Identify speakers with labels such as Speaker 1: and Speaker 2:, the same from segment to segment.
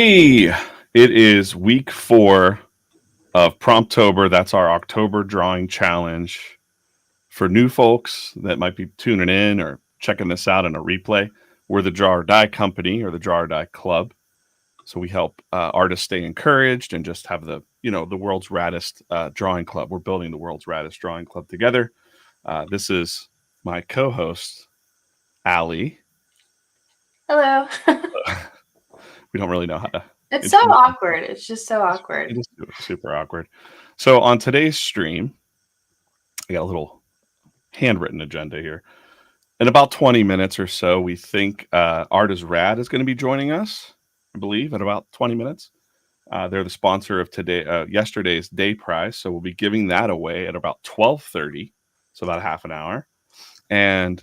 Speaker 1: Hey, it is week 4 of Promptober. That's our October drawing challenge. For new folks that might be tuning in or checking this out in a replay, we're the Draw or Die Company or the Draw or Die Club. So we help artists stay encouraged and just have the world's raddest drawing club. We're building the world's raddest drawing club together. This is my co-host, Allie.
Speaker 2: Hello.
Speaker 1: We don't really know how to
Speaker 2: It's so
Speaker 1: introduce.
Speaker 2: awkward. It's just so
Speaker 1: It
Speaker 2: awkward.
Speaker 1: is super awkward. So on today's stream, I got a little handwritten agenda here. In about 20 minutes or so, we think Art is Rad is going to be joining us, I believe, in about 20 minutes. They're the sponsor of yesterday's day prize, so we'll be giving that away at about 12:30, so about a half an hour. And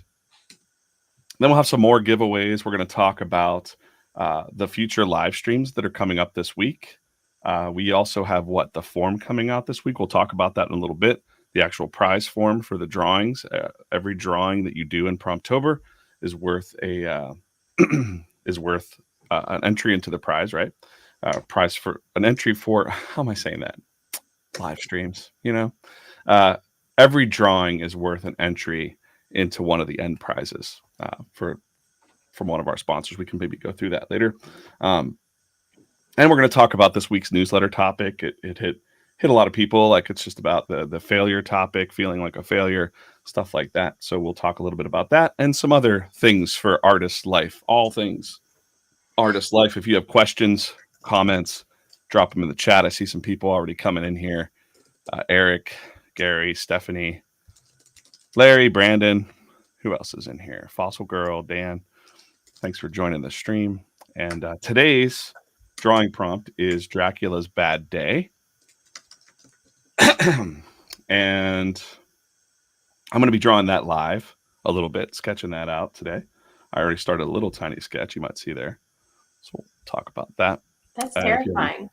Speaker 1: then we'll have some more giveaways. We're going to talk about the future live streams that are coming up this week. We also have the form coming out this week. We'll talk about that in a little bit. The actual prize form for the drawings. Every drawing that you do in Promptober is worth an entry into the prize, right? Prize for an entry for, how am I saying that? Live streams, every drawing is worth an entry into one of the end prizes from one of our sponsors. We can maybe go through that later. And we're going to talk about this week's newsletter topic. It hit a lot of people. Like, it's just about the failure topic, feeling like a failure, stuff like that. So we'll talk a little bit about that and some other things for artist life, all things artist life. If you have questions, comments, drop them in the chat. I see some people already coming in here. Eric, Gary, Stephanie, Larry, Brandon. Who else is in here? Fossil Girl, Dan. Thanks for joining the stream. And today's drawing prompt is Dracula's Bad Day. And I'm going to be drawing that live a little bit, sketching that out today. I already started a little tiny sketch you might see there. So we'll talk about that.
Speaker 2: That's terrifying.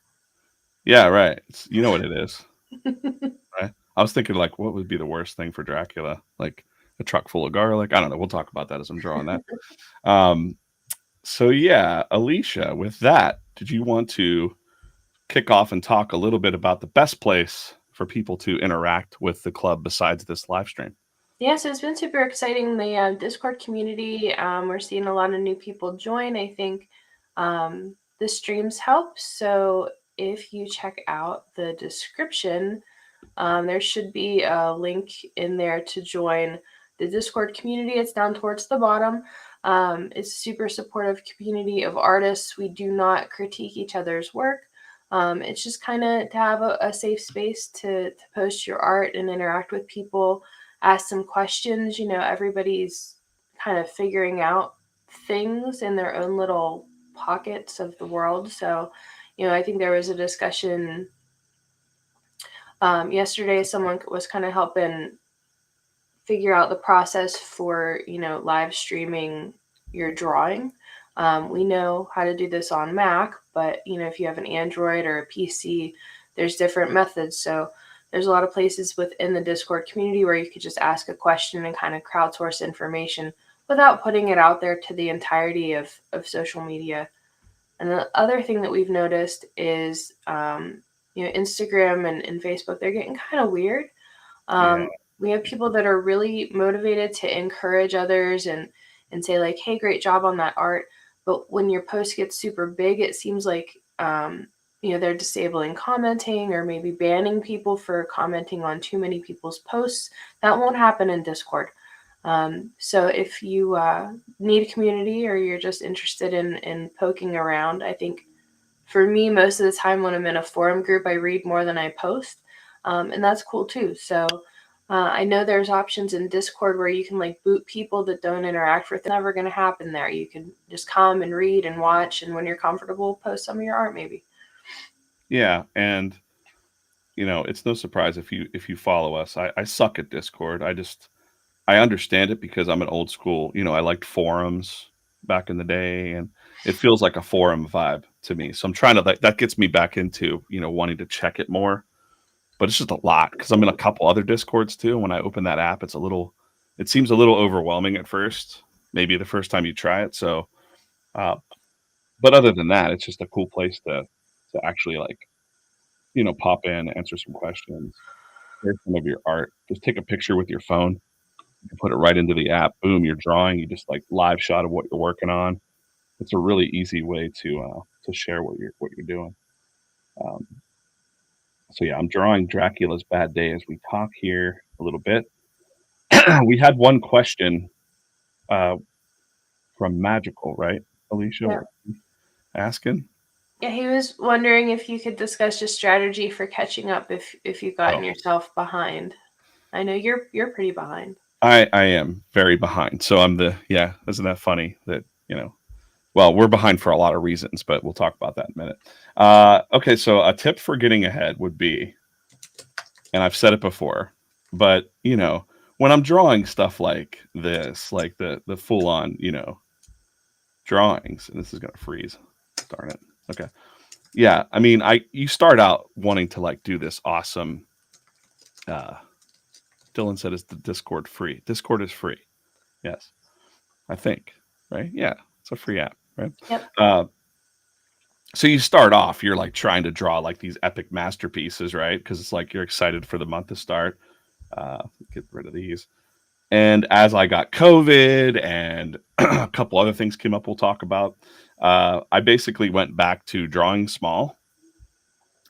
Speaker 1: Yeah, right. You know what it is. Right? I was thinking, like, what would be the worst thing for Dracula? Like a truck full of garlic? I don't know. We'll talk about that as I'm drawing that. So yeah, Alicia, with that, did you want to kick off and talk a little bit about the best place for people to interact with the club besides this live stream?
Speaker 2: Yeah, so it's been super exciting. The Discord community, we're seeing a lot of new people join. I think the streams help. So if you check out the description, there should be a link in there to join the Discord community. It's down towards the bottom. It's a super supportive community of artists. We do not critique each other's work. It's just kind of to have a safe space to post your art and interact with people, ask some questions. Everybody's kind of figuring out things in their own little pockets of the world. So, I think there was a discussion yesterday. Someone was kind of helping figure out the process for, live streaming your drawing. We know how to do this on Mac, but, if you have an Android or a PC, there's different methods. So there's a lot of places within the Discord community where you could just ask a question and kind of crowdsource information without putting it out there to the entirety of social media. And the other thing that we've noticed is, Instagram and Facebook, they're getting kind of weird. We have people that are really motivated to encourage others and say, like, hey, great job on that art. But when your post gets super big, it seems like, they're disabling commenting or maybe banning people for commenting on too many people's posts. That won't happen in Discord. So if you need a community or you're just interested in poking around, I think for me, most of the time when I'm in a forum group, I read more than I post. And that's cool too. So I know there's options in Discord where you can like boot people that don't interact with it. It's never going to happen there. You can just come and read and watch, and when you're comfortable, post some of your art maybe.
Speaker 1: Yeah, and it's no surprise if you follow us. I suck at Discord. I understand it because I'm an old school. I liked forums back in the day, and it feels like a forum vibe to me. So I'm trying to that gets me back into wanting to check it more. But it's just a lot because I'm in a couple other Discords too. And when I open that app, it seems a little overwhelming at first. Maybe the first time you try it. So But other than that, it's just a cool place to actually like, pop in, answer some questions, share some of your art. Just take a picture with your phone. You can put it right into the app. Boom, you're drawing. You just like live shot of what you're working on. It's a really easy way to share what you're doing. Um, so yeah, I'm drawing Dracula's Bad Day as we talk here a little bit. We had one question uh, from Magical, right, Alicia?
Speaker 2: Yeah.
Speaker 1: What asking?
Speaker 2: Yeah, he was wondering if you could discuss your strategy for catching up if you've gotten
Speaker 1: Oh,
Speaker 2: yourself behind. I know you're pretty behind.
Speaker 1: I am very behind. So I'm the yeah. Isn't that funny that Well, we're behind for a lot of reasons, but we'll talk about that in a minute. Okay, so a tip for getting ahead would be, and I've said it before, but when I'm drawing stuff like this, like the full on, drawings, and this is gonna freeze. Darn it. Okay. Yeah, I mean, you start out wanting to like do this awesome. Uh, Dylan said, "Is the Discord free?" Discord is free. Yes, I think. Right? Yeah, it's a free app. Right?
Speaker 2: Yep.
Speaker 1: Uh, so you start off, you're like trying to draw like these epic masterpieces, right? Because it's like you're excited for the month to start. Get rid of these. And as I got COVID and a couple other things came up, we'll talk about. I basically went back to drawing small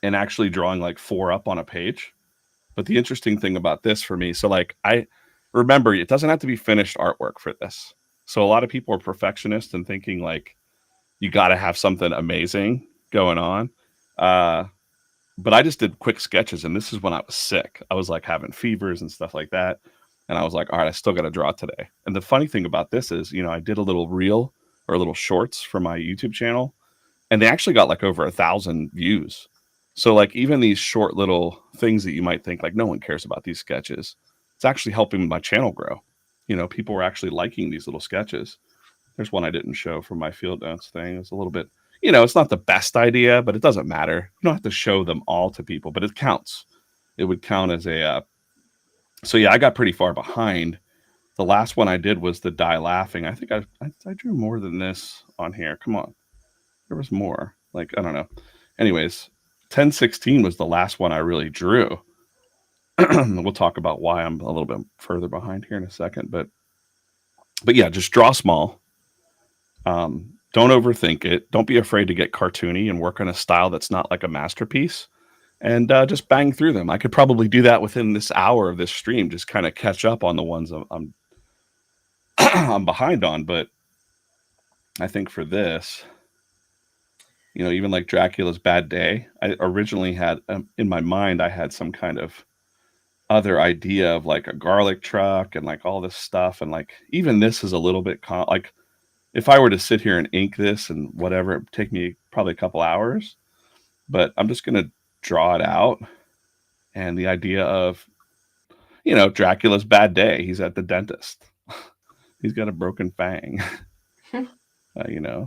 Speaker 1: and actually drawing like four up on a page. But the interesting thing about this for me, so like I remember it doesn't have to be finished artwork for this. So a lot of people are perfectionists and thinking like you got to have something amazing going on. Uh, but I just did quick sketches, and this is when I was sick. I was like having fevers and stuff like that. And I was like, all right, I still got to draw today. And the funny thing about this is, I did a little reel or little shorts for my YouTube channel, and they actually got like over 1,000 views. So like even these short little things that you might think like no one cares about these sketches, it's actually helping my channel grow. People were actually liking these little sketches. There's one I didn't show from my field notes thing. It's a little bit, it's not the best idea, but it doesn't matter. You don't have to show them all to people, but it counts. It would count as so yeah, I got pretty far behind. The last one I did was the die laughing. I think I drew more than this on here. Come on. There was more. Like, I don't know. Anyways, 1016 was the last one I really drew. We'll talk about why I'm a little bit further behind here in a second, but yeah, just draw small. Don't overthink it. Don't be afraid to get cartoony and work on a style that's not like a masterpiece. And just bang through them. I could probably do that within this hour of this stream. Just kind of catch up on the ones I'm I'm behind on. But I think for this, even like Dracula's Bad Day, I originally had in my mind I had some kind of other idea of like a garlic truck and like all this stuff, and like even this is a little bit like if I were to sit here and ink this and whatever, it'd take me probably a couple hours, but I'm just going to draw it out. And the idea of, Dracula's bad day. He's at the dentist. He's got a broken fang,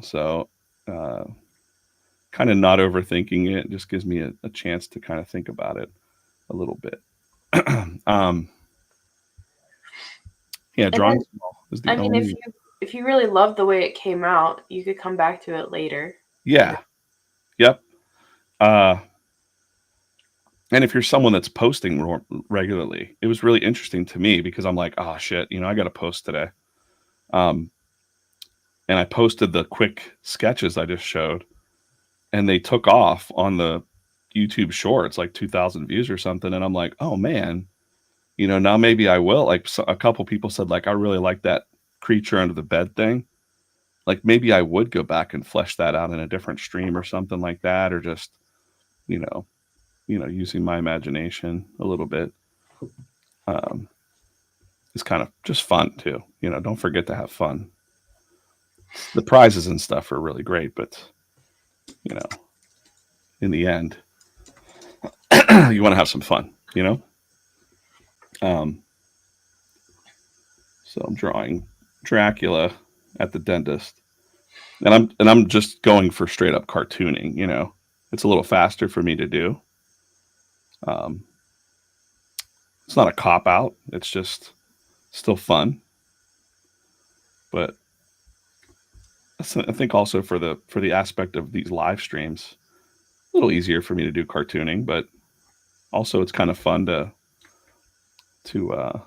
Speaker 1: so kind of not overthinking it just gives me a chance to kind of think about it a little bit. um, yeah,
Speaker 2: And
Speaker 1: drawing
Speaker 2: then,
Speaker 1: small is
Speaker 2: I
Speaker 1: the
Speaker 2: mean,
Speaker 1: only.
Speaker 2: if you really love the way it came out, you could come back to it later.
Speaker 1: Yeah. Yep. Uh, And if you're someone that's posting regularly, it was really interesting to me because I'm like, oh shit, I got to post today. Um, and I posted the quick sketches I just showed, and they took off on the YouTube Shorts, like 2,000 views or something. And I'm like, oh man, now maybe I will. Like a couple people said, like, I really like that creature under the bed thing. Like maybe I would go back and flesh that out in a different stream or something like that, or just, you know, using my imagination a little bit. Um, it's kind of just fun too. Don't forget to have fun. The prizes and stuff are really great, but you know, in the end, you want to have some fun. Um, so I'm drawing Dracula at the dentist, and I'm just going for straight up cartooning. It's a little faster for me to do. Um, it's not a cop out. It's just still fun, but I think also for the aspect of these live streams, a little easier for me to do cartooning, but also it's kind of fun to uh,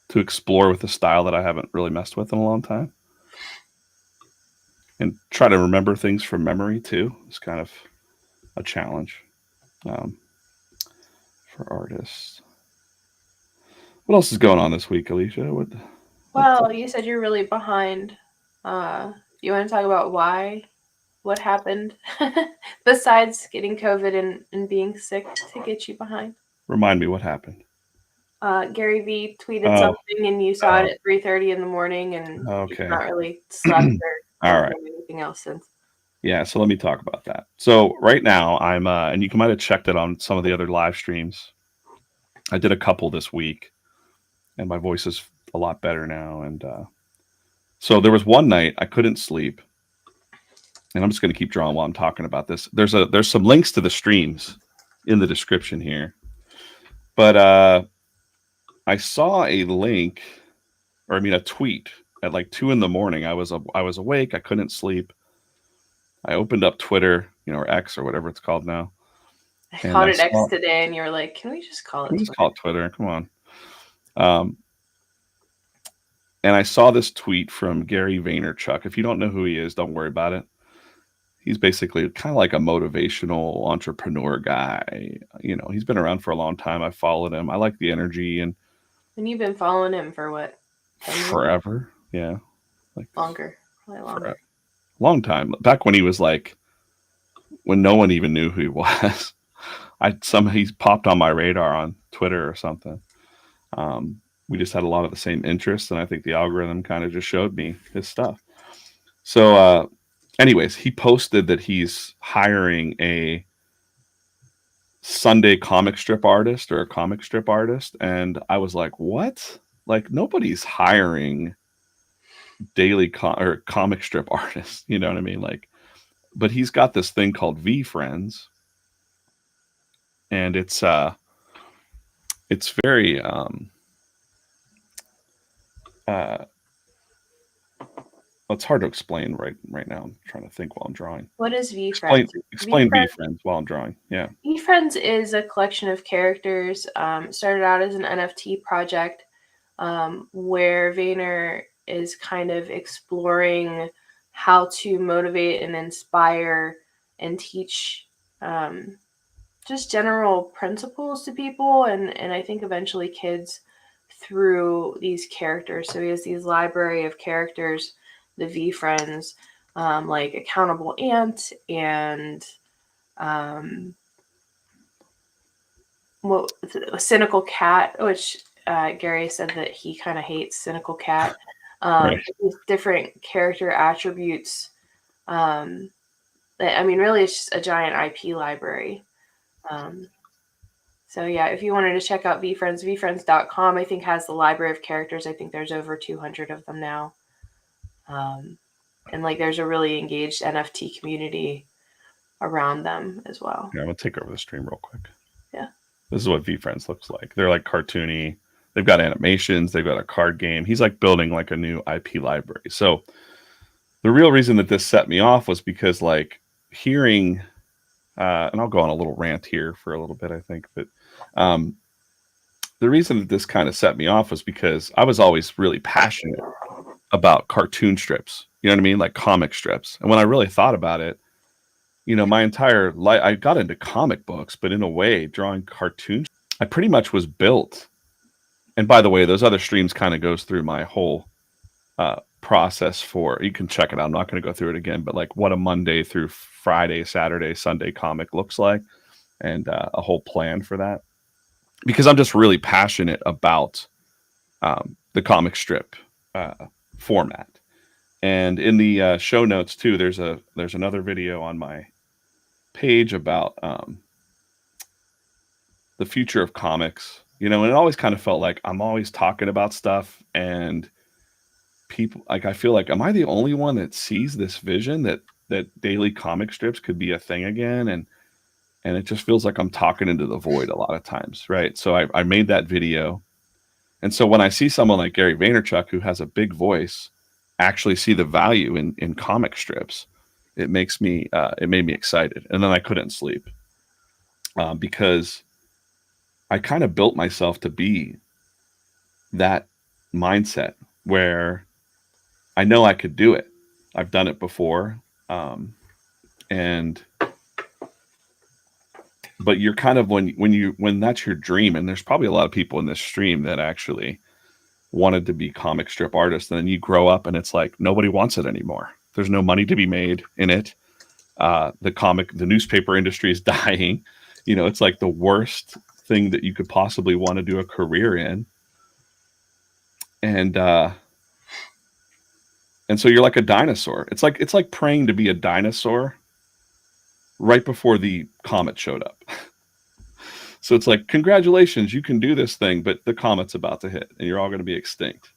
Speaker 1: to explore with a style that I haven't really messed with in a long time, and try to remember things from memory too. It's kind of a challenge um, for artists. What else is going on this week, Alicia? What
Speaker 2: Well, you said you're really behind. You want to talk about why? What happened besides getting COVID and being sick to get you behind?
Speaker 1: remind me what happened?
Speaker 2: Gary V tweeted
Speaker 1: Oh,
Speaker 2: something and you saw it
Speaker 1: oh,
Speaker 2: at 3:30 in the morning and you've
Speaker 1: okay.
Speaker 2: not really slept
Speaker 1: All
Speaker 2: or
Speaker 1: right.
Speaker 2: done anything else since.
Speaker 1: Yeah, so let me talk about that. So right now I'm and you might have checked it on some of the other live streams. I did a couple this week and my voice is a lot better now, and so there was one night I couldn't sleep, and I'm just going to keep drawing while I'm talking about this. There's some links to the streams in the description here. But I saw a link, or I mean a tweet at like 2 in the morning. I was awake, I couldn't sleep. I opened up Twitter, or X or whatever it's called now,
Speaker 2: I
Speaker 1: and
Speaker 2: called
Speaker 1: I
Speaker 2: it X
Speaker 1: saw,
Speaker 2: today and you were like, can we just call
Speaker 1: can
Speaker 2: it
Speaker 1: we just call
Speaker 2: Twitter?
Speaker 1: it Twitter? Come on. Um, and I saw this tweet from Gary Vaynerchuk. If you don't know who he is, don't worry about it. He's basically kind of like a motivational entrepreneur guy. He's been around for a long time. I followed him. I like the energy and
Speaker 2: And you've been following him for what? 10 years?
Speaker 1: forever. Yeah. Like
Speaker 2: Longer. Probably
Speaker 1: for a
Speaker 2: longer.
Speaker 1: long time. Back when he was like, when no one even knew who he was. He's popped on my radar on Twitter or something. We just had a lot of the same interests, and I think the algorithm kind of just showed me his stuff. So, anyways, he posted that he's hiring a Sunday comic strip artist or a comic strip artist, and I was like, "What? Like nobody's hiring or comic strip artists." You know what I mean? Like, but he's got this thing called VeeFriends, and it's very uh, it's hard to explain right now. I'm trying to think while I'm drawing.
Speaker 2: What is
Speaker 1: Explain
Speaker 2: VeeFriends?
Speaker 1: explain
Speaker 2: VeeFriends
Speaker 1: VeeFriends while I'm drawing. Yeah.
Speaker 2: VeeFriends is a collection of characters. Started out as an NFT project where Vayner is kind of exploring how to motivate and inspire and teach just general principles to people and I think eventually kids through these characters. So he has these library of characters, the VeeFriends, like Accountable Ant and what Cynical Cat, which Gary said that he kind of hates Cynical Cat.
Speaker 1: Right.
Speaker 2: These different character attributes. I mean, really, it's just a giant IP library. Um, so yeah, if you wanted to check out VeeFriends, VeeFriends.com, I think has the library of characters. I think there's over 200 of them now. And like there's a really engaged NFT community around them as well.
Speaker 1: Yeah, I'm gonna take over the stream real quick.
Speaker 2: Yeah.
Speaker 1: This is what VeeFriends looks like. They're like cartoony. They've got animations. They've got a card game. He's like building like a new IP library. So the real reason that this set me off was because like hearing, and I'll go on a little rant here for a little bit, I think, but um, the reason that this kind of set me off was because I was always really passionate about cartoon strips. You know what I mean? Like comic strips. And when I really thought about it, my entire life, I got into comic books, but in a way, drawing cartoons, I pretty much was built. And by the way, those other streams kind of goes through my whole process for, you can check it out. I'm not going to go through it again, but like what a Monday through Friday, Saturday, Sunday comic looks like, and a whole plan for that. Because I'm just really passionate about the comic strip format. And in the show notes too, there's another video on my page about the future of comics. And it always kind of felt like I'm always talking about stuff, and people, like, I feel like, am I the only one that sees this vision that daily comic strips could be a thing again? And it just feels like I'm talking into the void a lot of times, right? So I made that video. And so when I see someone like Gary Vaynerchuk, who has a big voice, actually see the value in comic strips, it makes me it made me excited. And then I couldn't sleep because I kind of built myself to be that mindset where I know I could do it. I've done it before. And but you're kind of when that's your dream, and there's probably a lot of people in this stream that actually wanted to be comic strip artists, and then you grow up and it's like nobody wants it anymore. There's no money to be made in it. The newspaper industry is dying. You know, it's like the worst thing that you could possibly want to do a career in. And so you're like a dinosaur. It's like praying to be a dinosaur right before the comet showed up. So it's like, congratulations, you can do this thing, but the comet's about to hit and you're all going to be extinct.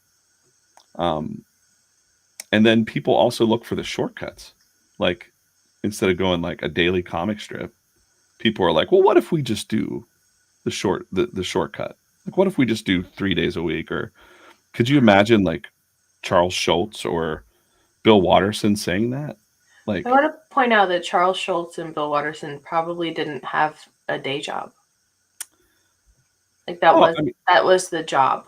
Speaker 1: And then people also look for the shortcuts. Like, instead of going like a daily comic strip, people are like, well, what if we just do the shortcut? Like, what if we just do 3 days a week? Or could you imagine like Charles Schultz or Bill Watterson saying that?
Speaker 2: I
Speaker 1: Like,
Speaker 2: want to point out that Charles Schultz and Bill Watterson probably didn't have a day job. Like
Speaker 1: oh,
Speaker 2: that was the job.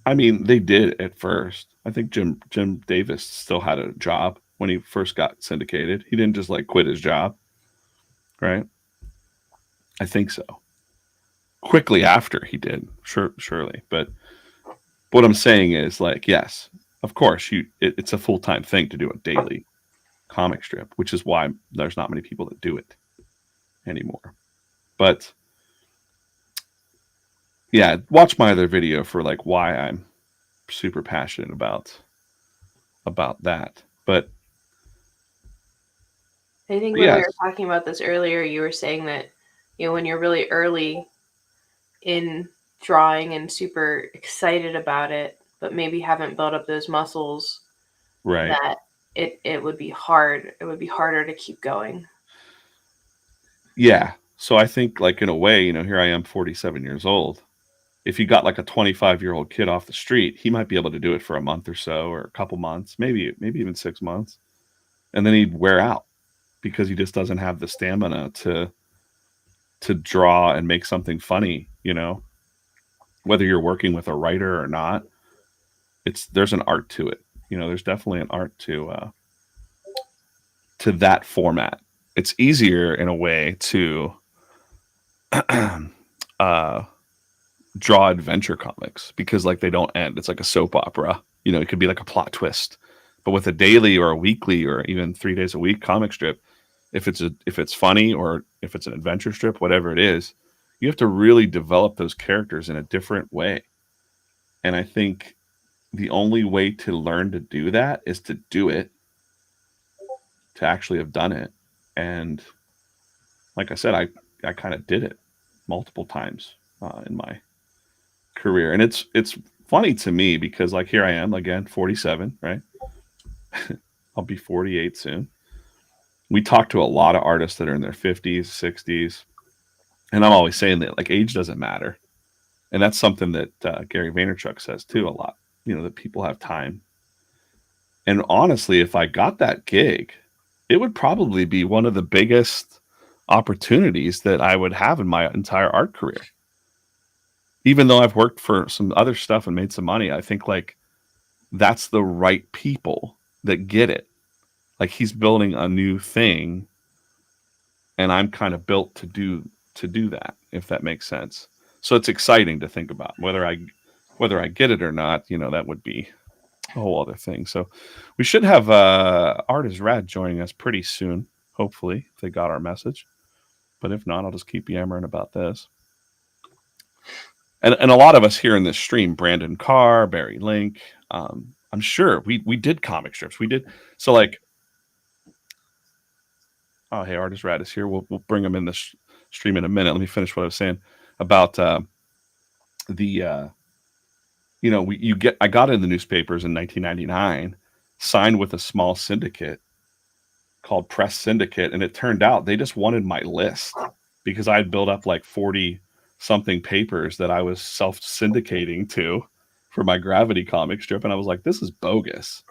Speaker 1: I mean, they did at first. I think Jim Davis still had a job when he first got syndicated. He didn't just like quit his job, right? I think so. Quickly after he did, surely. But what I'm saying is, like, yes, of course, it's a full-time thing to do a daily comic strip, which is why there's not many people that do it anymore. But yeah, watch my other video for like why I'm super passionate about that. But
Speaker 2: I think when we
Speaker 1: yes,
Speaker 2: were talking about this earlier, you were saying that, you know, when you're really early in drawing and super excited about it, but maybe haven't built up those muscles,
Speaker 1: right.
Speaker 2: that it would be hard. It would be harder to keep going.
Speaker 1: Yeah. So I think, like, in a way, you know, here I am 47 years old. If you got like a 25-year-old kid off the street, he might be able to do it for a month or so, or a couple months, maybe even 6 months. And then he'd wear out because he just doesn't have the stamina to draw and make something funny, you know. Whether you're working with a writer or not, there's an art to it. You know, there's definitely an art to that format. It's easier in a way to uh, draw adventure comics because like they don't end. It's like a soap opera. You know, it could be like a plot twist. But with a daily or a weekly or even 3 days a week comic strip, if it's funny or if it's an adventure strip, whatever it is, you have to really develop those characters in a different way. And I think the only way to learn to do that is to do it, to actually have done it. And like I said, I kind of did it multiple times in my career. And it's funny to me because like here I am again, 47, right? I'll be 48 soon. We talk to a lot of artists that are in their 50s, 60s, and I'm always saying that like age doesn't matter. And that's something that Gary Vaynerchuk says too a lot, you know, that people have time. And honestly, if I got that gig, it would probably be one of the biggest opportunities that I would have in my entire art career. Even though I've worked for some other stuff and made some money, I think like that's the right people that get it. Like he's building a new thing and I'm kind of built to do that, if that makes sense. So it's exciting to think about whether I get it or not, you know, that would be a whole other thing. So we should have Art is Rad joining us pretty soon, hopefully, if they got our message. But if not, I'll just keep yammering about this. And a lot of us here in this stream, Brandon Carr, Barry Link, I'm sure we did comic strips. We did. So like, oh, hey, Artist Rad is here. We'll bring him in this stream in a minute. Let me finish what I was saying about the you know, I got in the newspapers in 1999, signed with a small syndicate called Press Syndicate, and it turned out they just wanted my list because I had built up like 40 something papers that I was self syndicating to for my Gravity comic strip, and I was like, this is bogus.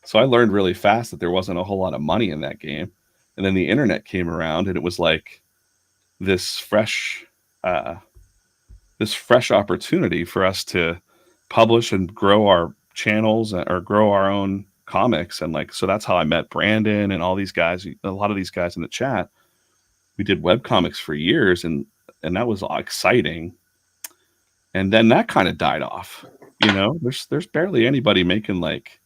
Speaker 1: So I learned really fast that there wasn't a whole lot of money in that game. And then the internet came around, and it was like this fresh uh, this fresh opportunity for us to publish and grow our channels or grow our own comics. And like, so that's how I met Brandon and all these guys, a lot of these guys in the chat. We did web comics for years, and that was exciting. And then that kind of died off. You know, there's barely anybody making like,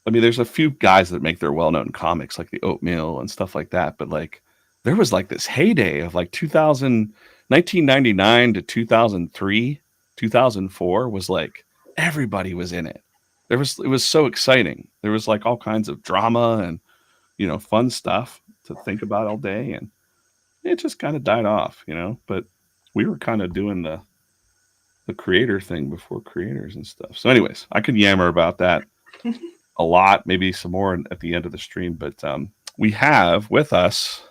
Speaker 1: I mean, there's a few guys that make their well-known comics like the Oatmeal and stuff like that, but like there was like this heyday of like 1999 to 2003, 2004 was like everybody was in it. It was so exciting. There was like all kinds of drama and, you know, fun stuff to think about all day, and it just kind of died off, you know, but we were kind of doing the creator thing before creators and stuff. So anyways, I could yammer about that a lot, maybe some more at the end of the stream. But we have with us,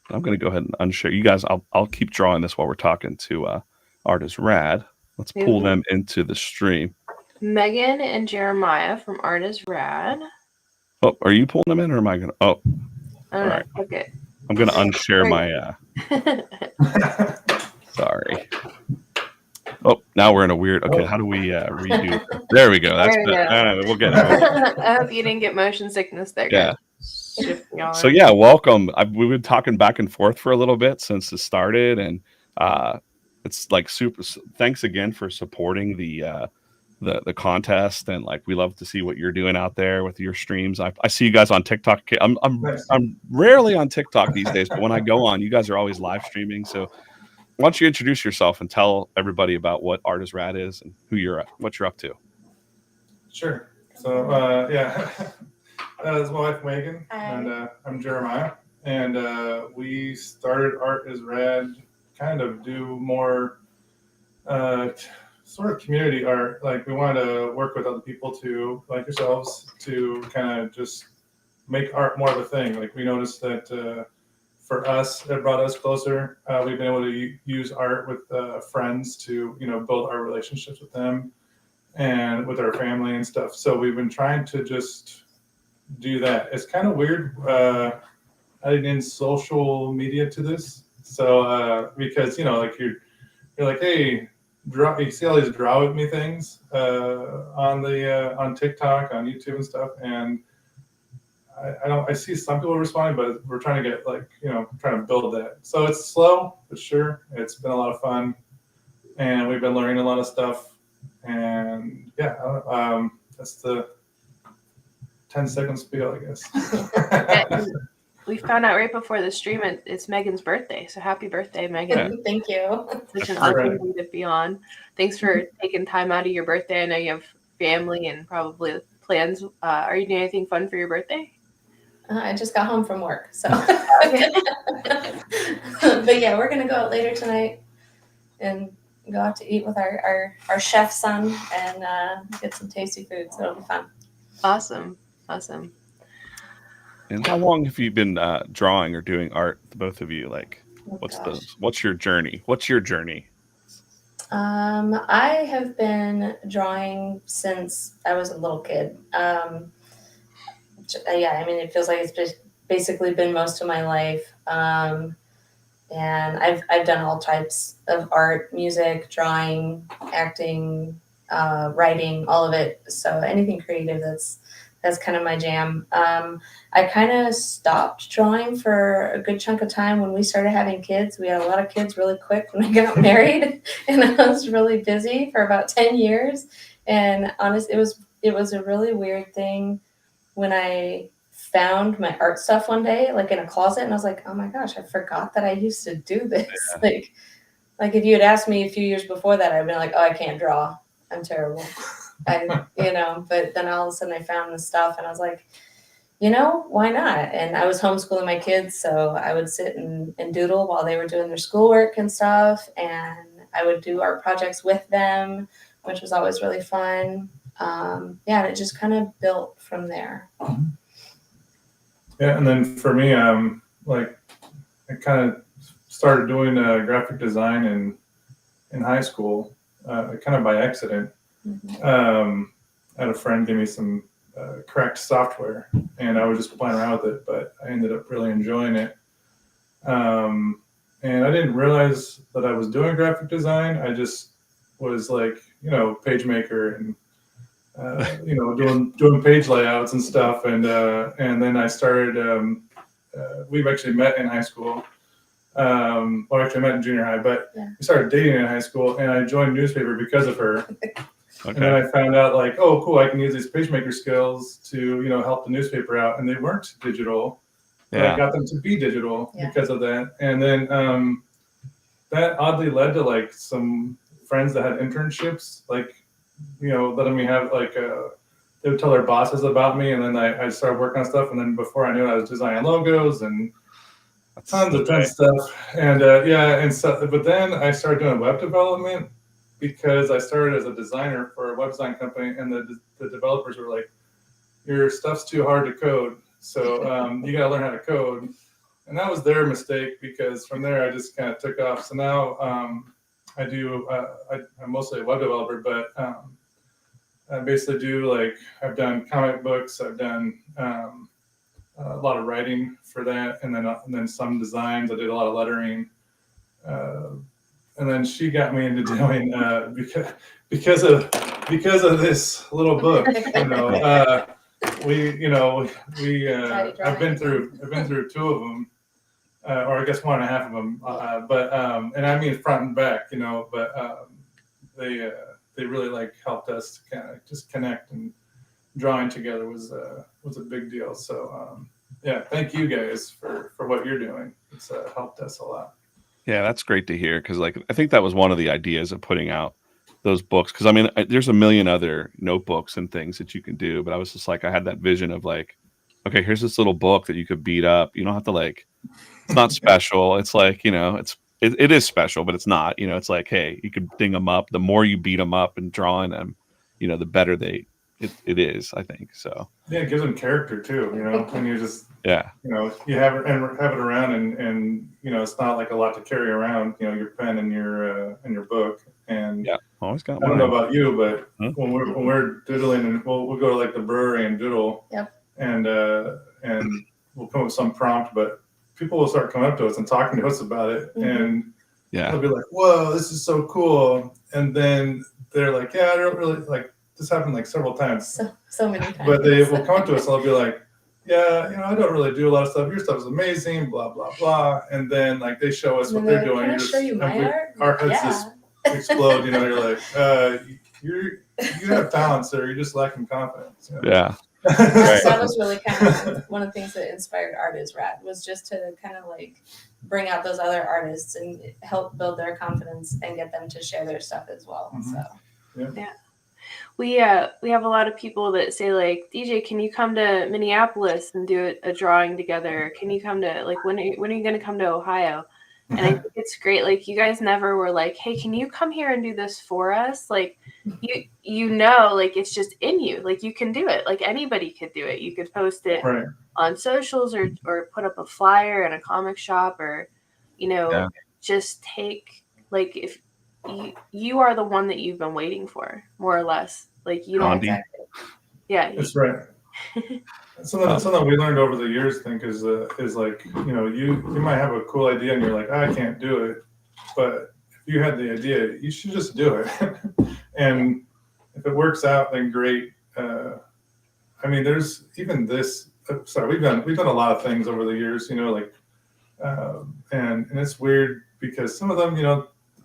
Speaker 1: I'm going to go ahead and unshare. You guys, I'll keep drawing this while we're talking to Art is Rad. Let's pull them into the stream.
Speaker 2: Megan and Jeremiah from Art is Rad.
Speaker 1: Oh, are you pulling them in, or am I going to? Oh,
Speaker 2: all right. Okay.
Speaker 1: I'm going to unshare my. Sorry. Oh, now we're in a weird. Okay, how do we redo? There we go. That's better. We'll get it.
Speaker 2: I hope you didn't get motion sickness there.
Speaker 1: Yeah. So yeah, welcome. We've been talking back and forth for a little bit since it started, and it's like super. Thanks again for supporting the contest, and like we love to see what you're doing out there with your streams. I see you guys on TikTok. I'm rarely on TikTok these days, but when I go on, you guys are always live streaming. So why don't you introduce yourself and tell everybody about what Art is Rad is and what you're up to?
Speaker 3: Sure. So yeah, that's my wife Megan. Hi. And I'm Jeremiah. And we started Art is Rad, kind of do more sort of community art. Like we wanted to work with other people to, like yourselves, to kind of just make art more of a thing. Like we noticed that for us, it brought us closer. We've been able to use art with friends to, you know, build our relationships with them and with our family and stuff. So we've been trying to just do that. It's kind of weird adding in social media to this. So because, you know, like you're like, hey, you see all these draw with me things on TikTok, on YouTube and stuff, and I see some people responding, but we're trying to get, like, you know, trying to build that. So it's slow, but sure, it's been a lot of fun, and we've been learning a lot of stuff. And yeah, that's the 10-second spiel, I guess.
Speaker 2: We found out right before the stream it's Megan's birthday, so happy birthday, Megan!
Speaker 4: Yeah. Thank you.
Speaker 2: Such an awesome day to be on. Thanks for taking time out of your birthday. I know you have family and probably plans. Are you doing anything fun for your birthday?
Speaker 4: I just got home from work, so. But yeah, we're gonna go out later tonight and go out to eat with our chef son and get some tasty food. So it'll be fun.
Speaker 2: Awesome.
Speaker 1: And how long have you been drawing or doing art, the both of you? Like, what's your journey?
Speaker 4: I have been drawing since I was a little kid. Yeah, I mean, it feels like it's just basically been most of my life. And I've done all types of art, music, drawing, acting, writing, all of it. So anything creative, that's kind of my jam. I kind of stopped drawing for a good chunk of time when we started having kids. We had a lot of kids really quick when I got married, and I was really busy for about 10 years. And honestly, it was a really weird thing when I found my art stuff one day, like in a closet, and I was like, oh my gosh, I forgot that I used to do this. Yeah. Like if you had asked me a few years before that, I'd been like, oh, I can't draw. I'm terrible. You know, but then all of a sudden I found this stuff and I was like, you know, why not? And I was homeschooling my kids, so I would sit and doodle while they were doing their schoolwork and stuff, and I would do art projects with them, which was always really fun. Yeah, and it just kind of built from there.
Speaker 3: Yeah, and then for me, like I kind of started doing graphic design in high school, kind of by accident. Mm-hmm. I had a friend give me some cracked software, and I was just playing around with it, but I ended up really enjoying it. And I didn't realize that I was doing graphic design. I just was like, page maker and doing page layouts and stuff. And then I started. We've actually met in high school. Well, actually, I met in junior high, but we started dating in high school, and I joined newspaper because of her. And then I found out, like, oh, cool, I can use these pagemaker skills to, help the newspaper out. And they weren't digital, but I got them to be digital because of that. And then that oddly led to, like, some friends that had internships, like, letting me have, like, they would tell their bosses about me. And then I started working on stuff. And then before I knew it, I was designing logos and tons of stuff. And but then I started doing web development, because I started as a designer for a web design company, and the developers were like, your stuff's too hard to code, so you got to learn how to code. And that was their mistake, because from there I just kind of took off. So now I'm mostly a web developer, but I basically do, like, I've done comic books, I've done a lot of writing for that, and then some designs. I did a lot of lettering. And then she got me into doing because of this little book. I've been through two of them, or I guess 1.5 of them. But and I mean front and back, But they really, like, helped us to kind of just connect, and drawing together was a big deal. So thank you guys for what you're doing. It's helped us a lot.
Speaker 1: Yeah, that's great to hear, because, like, I think that was one of the ideas of putting out those books, because I mean, there's a million other notebooks and things that you can do, but I was just like, I had that vision of, like, okay, here's this little book that you could beat up. You don't have to, like, it's not special. It's like, it is special, but it's not. It's like, hey, you could ding them up. The more you beat them up and drawing them, the better it is, I think. So
Speaker 3: yeah, it gives them character too. And you just you have it around, and it's not like a lot to carry around. Your pen and your book. And
Speaker 1: always got.
Speaker 3: I don't know about you, but when we're doodling, and we'll go to, like, the brewery and doodle. And we'll come up with some prompt, but people will start coming up to us and talking to us about it, and they'll be like, "Whoa, this is so cool!" And then they're like, "Yeah, I don't really like." This happened, like, several times.
Speaker 4: So many times.
Speaker 3: But they will come up to us and they'll be like, "Yeah, I don't really do a lot of stuff. Your stuff is amazing, blah blah blah." And then, like, they show us what they're doing.
Speaker 4: Can I show you my art?
Speaker 3: Our heads just explode. You're like, you have talent, sir. You're just lacking confidence.
Speaker 1: Yeah.
Speaker 4: That was really kind of one of the things that inspired Art is Rad, was just to kind of, like, bring out those other artists and help build their confidence and get them to share their stuff as well. So
Speaker 2: we have a lot of people that say, like, DJ, can you come to Minneapolis and do a drawing together? Can you come to, like, when are you going to come to Ohio? And I think it's great. Like, you guys never were like, hey, can you come here and do this for us? Like, like, it's just in you. Like, you can do it. Like, anybody could do it. You could post it on socials, or put up a flyer in a comic shop, or, just take, like, if you are the one that you've been waiting for, more or less. Like, you don't.
Speaker 4: Exactly.
Speaker 2: Yeah.
Speaker 3: That's right. Something we learned over the years, I think, is like, you might have a cool idea and you're like, I can't do it, but if you had the idea, you should just do it. And if it works out, then great. I mean, there's even this. Sorry, we've done a lot of things over the years, like, and it's weird because some of them,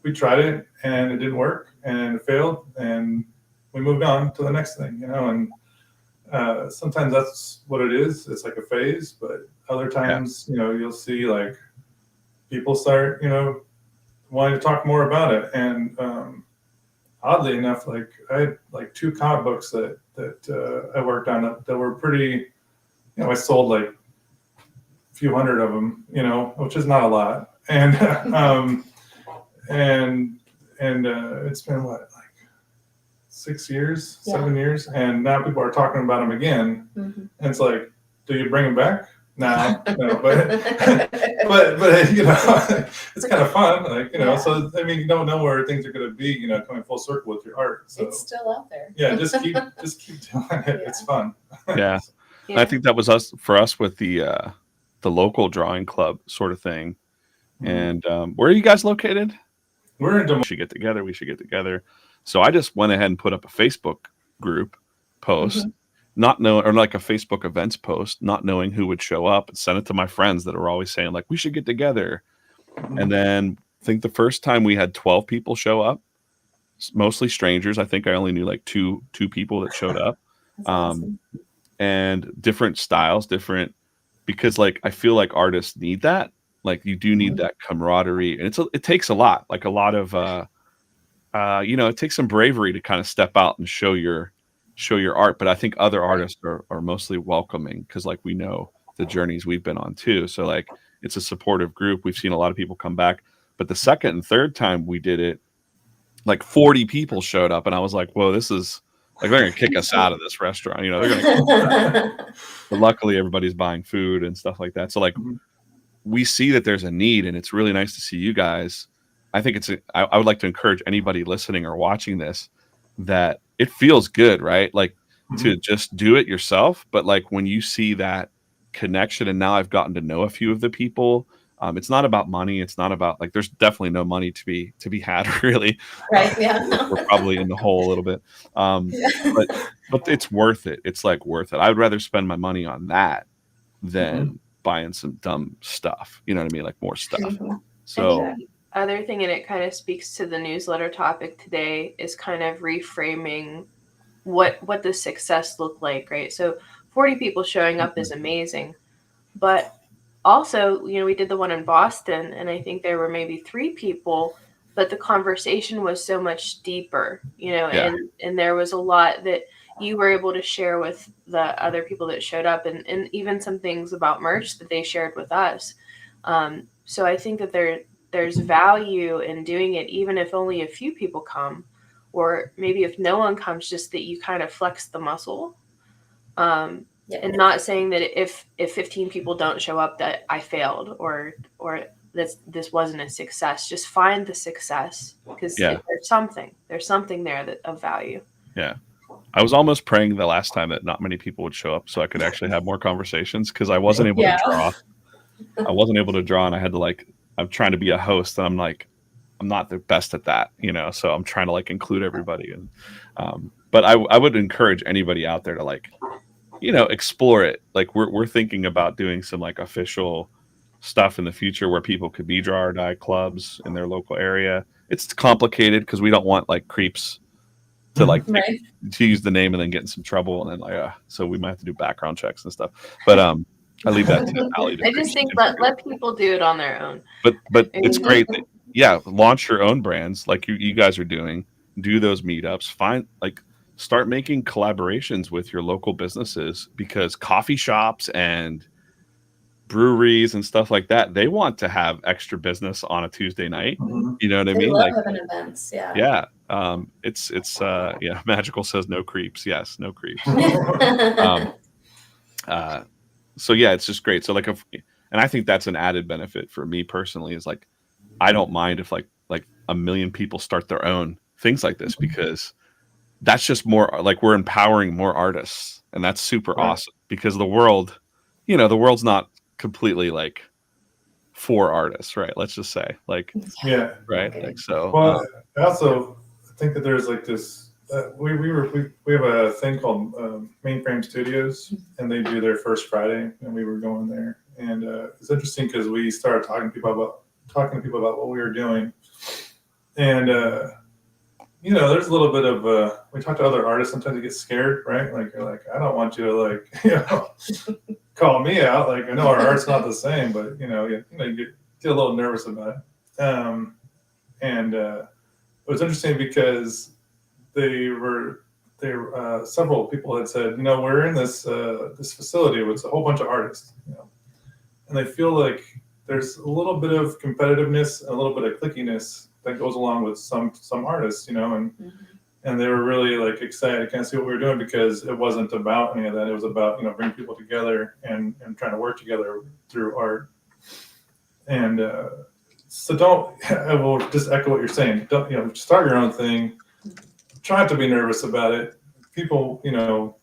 Speaker 3: we tried it and it didn't work and it failed, and we moved on to the next thing, and. Sometimes that's what it is. It's like a phase, but other times, you'll see, like, people start, wanting to talk more about it. And oddly enough, like, I had, like, 2 comic books that I worked on that were pretty, I sold, like, a few hundred of them, which is not a lot. And it's been what, 6 years, 7 years, and now people are talking about them again. And it's like, do you bring them back No, but but you know, it's kind of fun, like, you know.
Speaker 4: Yeah.
Speaker 3: So I mean, you don't know where things are going to be, you know, coming full circle with your art. So
Speaker 4: It's still out there.
Speaker 3: yeah, just keep doing it. It's fun.
Speaker 1: Yeah. And I
Speaker 2: Yeah.
Speaker 1: think that was for us with the local drawing club sort of thing. And where are you guys located?
Speaker 3: We're in Des Moines.
Speaker 1: We should get together. So I just went ahead and put up a Facebook group post, not knowing, or like a Facebook events post, not knowing who would show up, and sent it to my friends that are always saying like, we should get together. And then I think the first time we had 12 people show up, mostly strangers. I think I only knew like two people that showed up.
Speaker 4: That's awesome.
Speaker 1: And different styles, because like I feel like artists need that. Like you do need that camaraderie, and it takes a lot, like a lot of you know, it takes some bravery to kind of step out and show your art. But I think other artists are mostly welcoming, because like we know the journeys we've been on too. So like it's a supportive group. We've seen a lot of people come back. But the second and third time we did it, like 40 people showed up, and I was like, whoa, this is like, they're gonna kick us out of this restaurant, you know. They're gonna but luckily everybody's buying food and stuff like that. So like we see that there's a need, and it's really nice to see you guys. I think I would like to encourage anybody listening or watching this, that it feels good, right? Like to just do it yourself. But like when you see that connection, and now I've gotten to know a few of the people, it's not about money. It's not about, like, there's definitely no money to be had, really.
Speaker 4: Right. Yeah.
Speaker 1: We're probably in the hole a little bit. But it's worth it. It's like worth it. I would rather spend my money on that than buying some dumb stuff. You know what I mean? Like more stuff. So
Speaker 2: And the other thing, and it kind of speaks to the newsletter topic today, is kind of reframing what the success looked like, right? So 40 people showing up is amazing, but also, you know, we did the one in Boston, and I think there were maybe 3 people, but the conversation was so much deeper, you know, and there was a lot that you were able to share with the other people that showed up, and even some things about merch that they shared with us. So I think that there's value in doing it, even if only a few people come, or maybe if no one comes, just that you kind of flex the muscle. And not saying that if 15 people don't show up that I failed, or this wasn't a success. Just find the success, because there's something there that of value.
Speaker 1: Yeah. I was almost praying the last time that not many people would show up so I could actually have more conversations, because I wasn't able to draw. I wasn't able to draw, and I had to, like, I'm trying to be a host, and I'm like, I'm not the best at that, you know, so I'm trying to like include everybody. And but I would encourage anybody out there to, like, you know, explore it. Like we're thinking about doing some like official stuff in the future where people could be draw or die clubs in their local area. It's complicated because we don't want like creeps to like to use the name and then get in some trouble, and then like so we might have to do background checks and stuff. But I leave that to Allie.
Speaker 2: I just think let people do it on their own.
Speaker 1: But it's great that, launch your own brands like you guys are doing. Do those meetups. Start making collaborations with your local businesses, because coffee shops and breweries and stuff like that, they want to have extra business on a Tuesday night. You know what I mean?
Speaker 4: Love having events.
Speaker 1: Yeah. It's Magical says no creeps. Yes, no creeps. So yeah, it's just great. So like, and I think that's an added benefit for me personally, is like, I don't mind if like 1 million people start their own things like this, because that's just more like we're empowering more artists, and that's super awesome, because the world's not completely like for artists, right? Let's just say, like, right. Like, so,
Speaker 3: well, I also think that there's like this, we have a thing called Mainframe Studios, and they do their first Friday, and we were going there, and it's interesting because we started talking to people about what we were doing, and you know, there's a little bit of we talk to other artists, sometimes they get scared, right? Like, you're like, I don't want you to, like, you know, call me out. Like, I know our art's not the same, but you get a little nervous about it. And it was interesting because several people had said, you know, we're in this facility with a whole bunch of artists, you know, and they feel like there's a little bit of competitiveness and a little bit of clickiness that goes along with some artists, you know, and they were really like excited to kind of see what we were doing, because it wasn't about any of that. It was about, bringing people together and trying to work together through art. And so I will just echo what you're saying. Don't, start your own thing. Try not to be nervous about it. People, you'll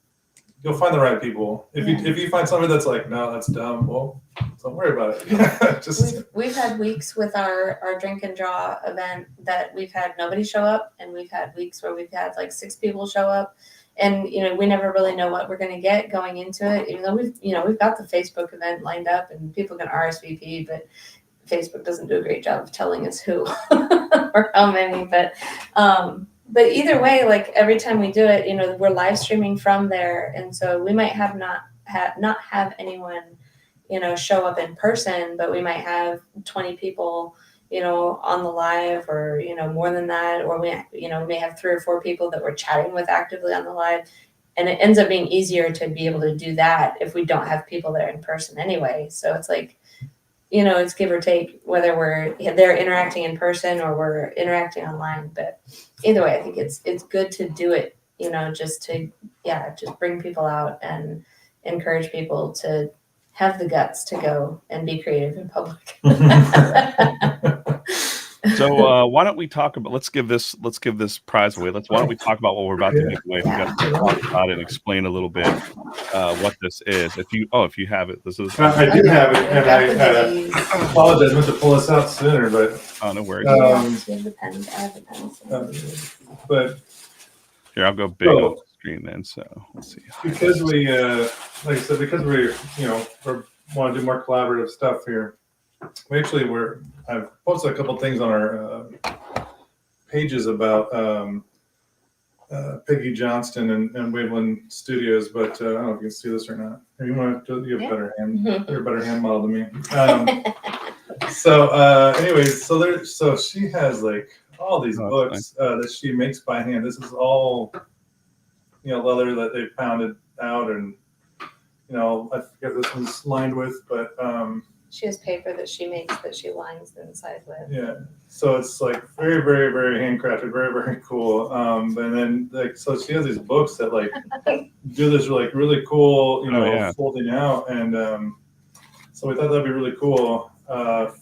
Speaker 3: find the right people. If you find somebody that's like, no, that's dumb, well, don't worry about it.
Speaker 4: We've had weeks with our drink and draw event that we've had nobody show up, and we've had weeks where we've had like 6 people show up, and we never really know what we're going to get going into it, even though we've got the Facebook event lined up and people can RSVP, but Facebook doesn't do a great job of telling us who or how many, but either way, like every time we do it, we're live streaming from there, and so we might not have anyone show up in person, but we might have 20 people on the live, or more than that, or we may have 3 or 4 people that we're chatting with actively on the live, and it ends up being easier to be able to do that if we don't have people there in person anyway. So it's like, it's give or take whether they're interacting in person or we're interacting online. But either way, I think it's good to do it, just bring people out and encourage people to have the guts to go and be creative in public.
Speaker 1: So why don't we talk about? Let's give this prize away. Why don't we talk about what we're about to give away? We got to talk about it and explain a little bit what this is. If you have it, this is.
Speaker 3: I do have it, and I apologize. I meant to pull this out sooner, but
Speaker 1: no worries.
Speaker 4: You have the pens. I have the pens.
Speaker 3: But
Speaker 1: here, I'll go big on the screen then. So let's see.
Speaker 3: Because we, like I said, because we want to do more collaborative stuff here. I've posted a couple things on our pages about Peggy Johnston and Waveland Studios, but I don't know if you can see this or not. Or you have better hand, you're a better hand model than me. Anyways, so she has like all these books that she makes by hand. This is all leather that they pounded out, and I forget this one's lined with, but
Speaker 4: she has paper that she makes that she lines the inside with.
Speaker 3: Yeah, so it's like very, very, very handcrafted, very, very cool. And then so she has these books that like do this like really cool, folding out, and so we thought that'd be really cool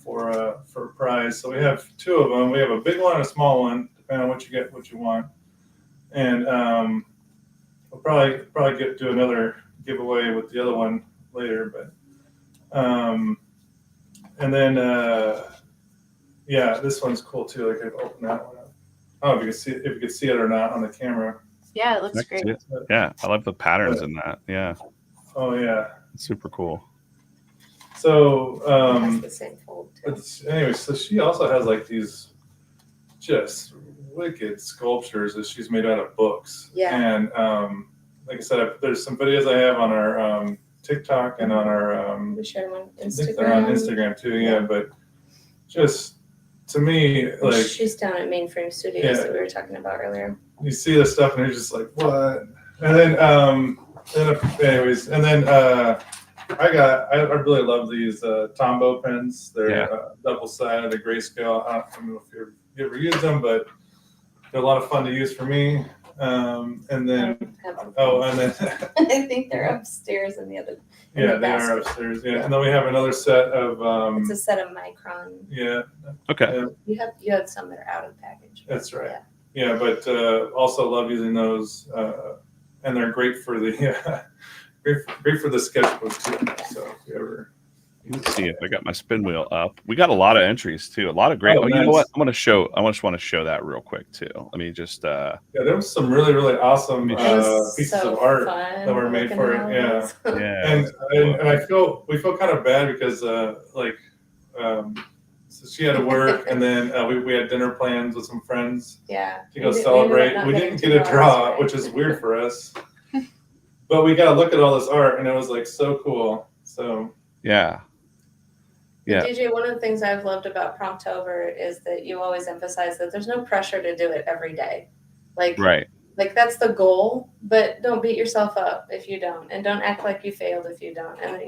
Speaker 3: for a prize. So we have 2 of them. We have a big one and a small one, depending on what you want, and we'll probably do another giveaway with the other one later, but. And then, this one's cool too. Like I've opened that one up. I don't know if you can see it or not on the camera.
Speaker 2: Yeah, it looks great.
Speaker 1: Yeah, I love the patterns in that. Yeah.
Speaker 3: Oh yeah.
Speaker 1: It's super cool.
Speaker 3: So,
Speaker 4: the same fold
Speaker 3: anyway, so she also has like these just wicked sculptures that she's made out of books.
Speaker 4: Yeah.
Speaker 3: And like I said, there's some videos I have on our TikTok and on our
Speaker 4: we share them on Instagram.
Speaker 3: I think they're on Instagram too, yeah. But just to me, like
Speaker 4: she's down at Mainframe Studios that we were talking about earlier.
Speaker 3: You see this stuff and you're just like, what? And then anyways, and then I really love these Tombow pens. They're double-sided, they're grayscale. I don't know if you ever used them, but they're a lot of fun to use for me. And then
Speaker 4: I think they're upstairs in the other.
Speaker 3: They are upstairs. Yeah, and then we have another set of.
Speaker 4: It's a set of Micron.
Speaker 3: Yeah.
Speaker 1: Okay.
Speaker 4: You have some that are out of the package.
Speaker 3: That's right. Yeah, but also love using those, and they're great for the great for the sketchbook too. So if you ever.
Speaker 1: Let's see if I got my spin wheel up. We got a lot of entries too. A lot of great.
Speaker 3: Nice.
Speaker 1: You know what? I just want to show that real quick too. Let me just.
Speaker 3: There was some really, really awesome pieces of art that were made for it. Yeah.
Speaker 1: Yeah.
Speaker 3: And we feel kind of bad because so she had to work, and then we had dinner plans with some friends.
Speaker 4: Yeah.
Speaker 3: To go celebrate. We didn't get a draw, which is weird for us. But we got to look at all this art, and it was like so cool. So.
Speaker 1: Yeah. Yeah.
Speaker 4: DJ, one of the things I've loved about Promptober is that you always emphasize that there's no pressure to do it every day. Like that's the goal, but don't beat yourself up if you don't, and don't act like you failed if you don't. And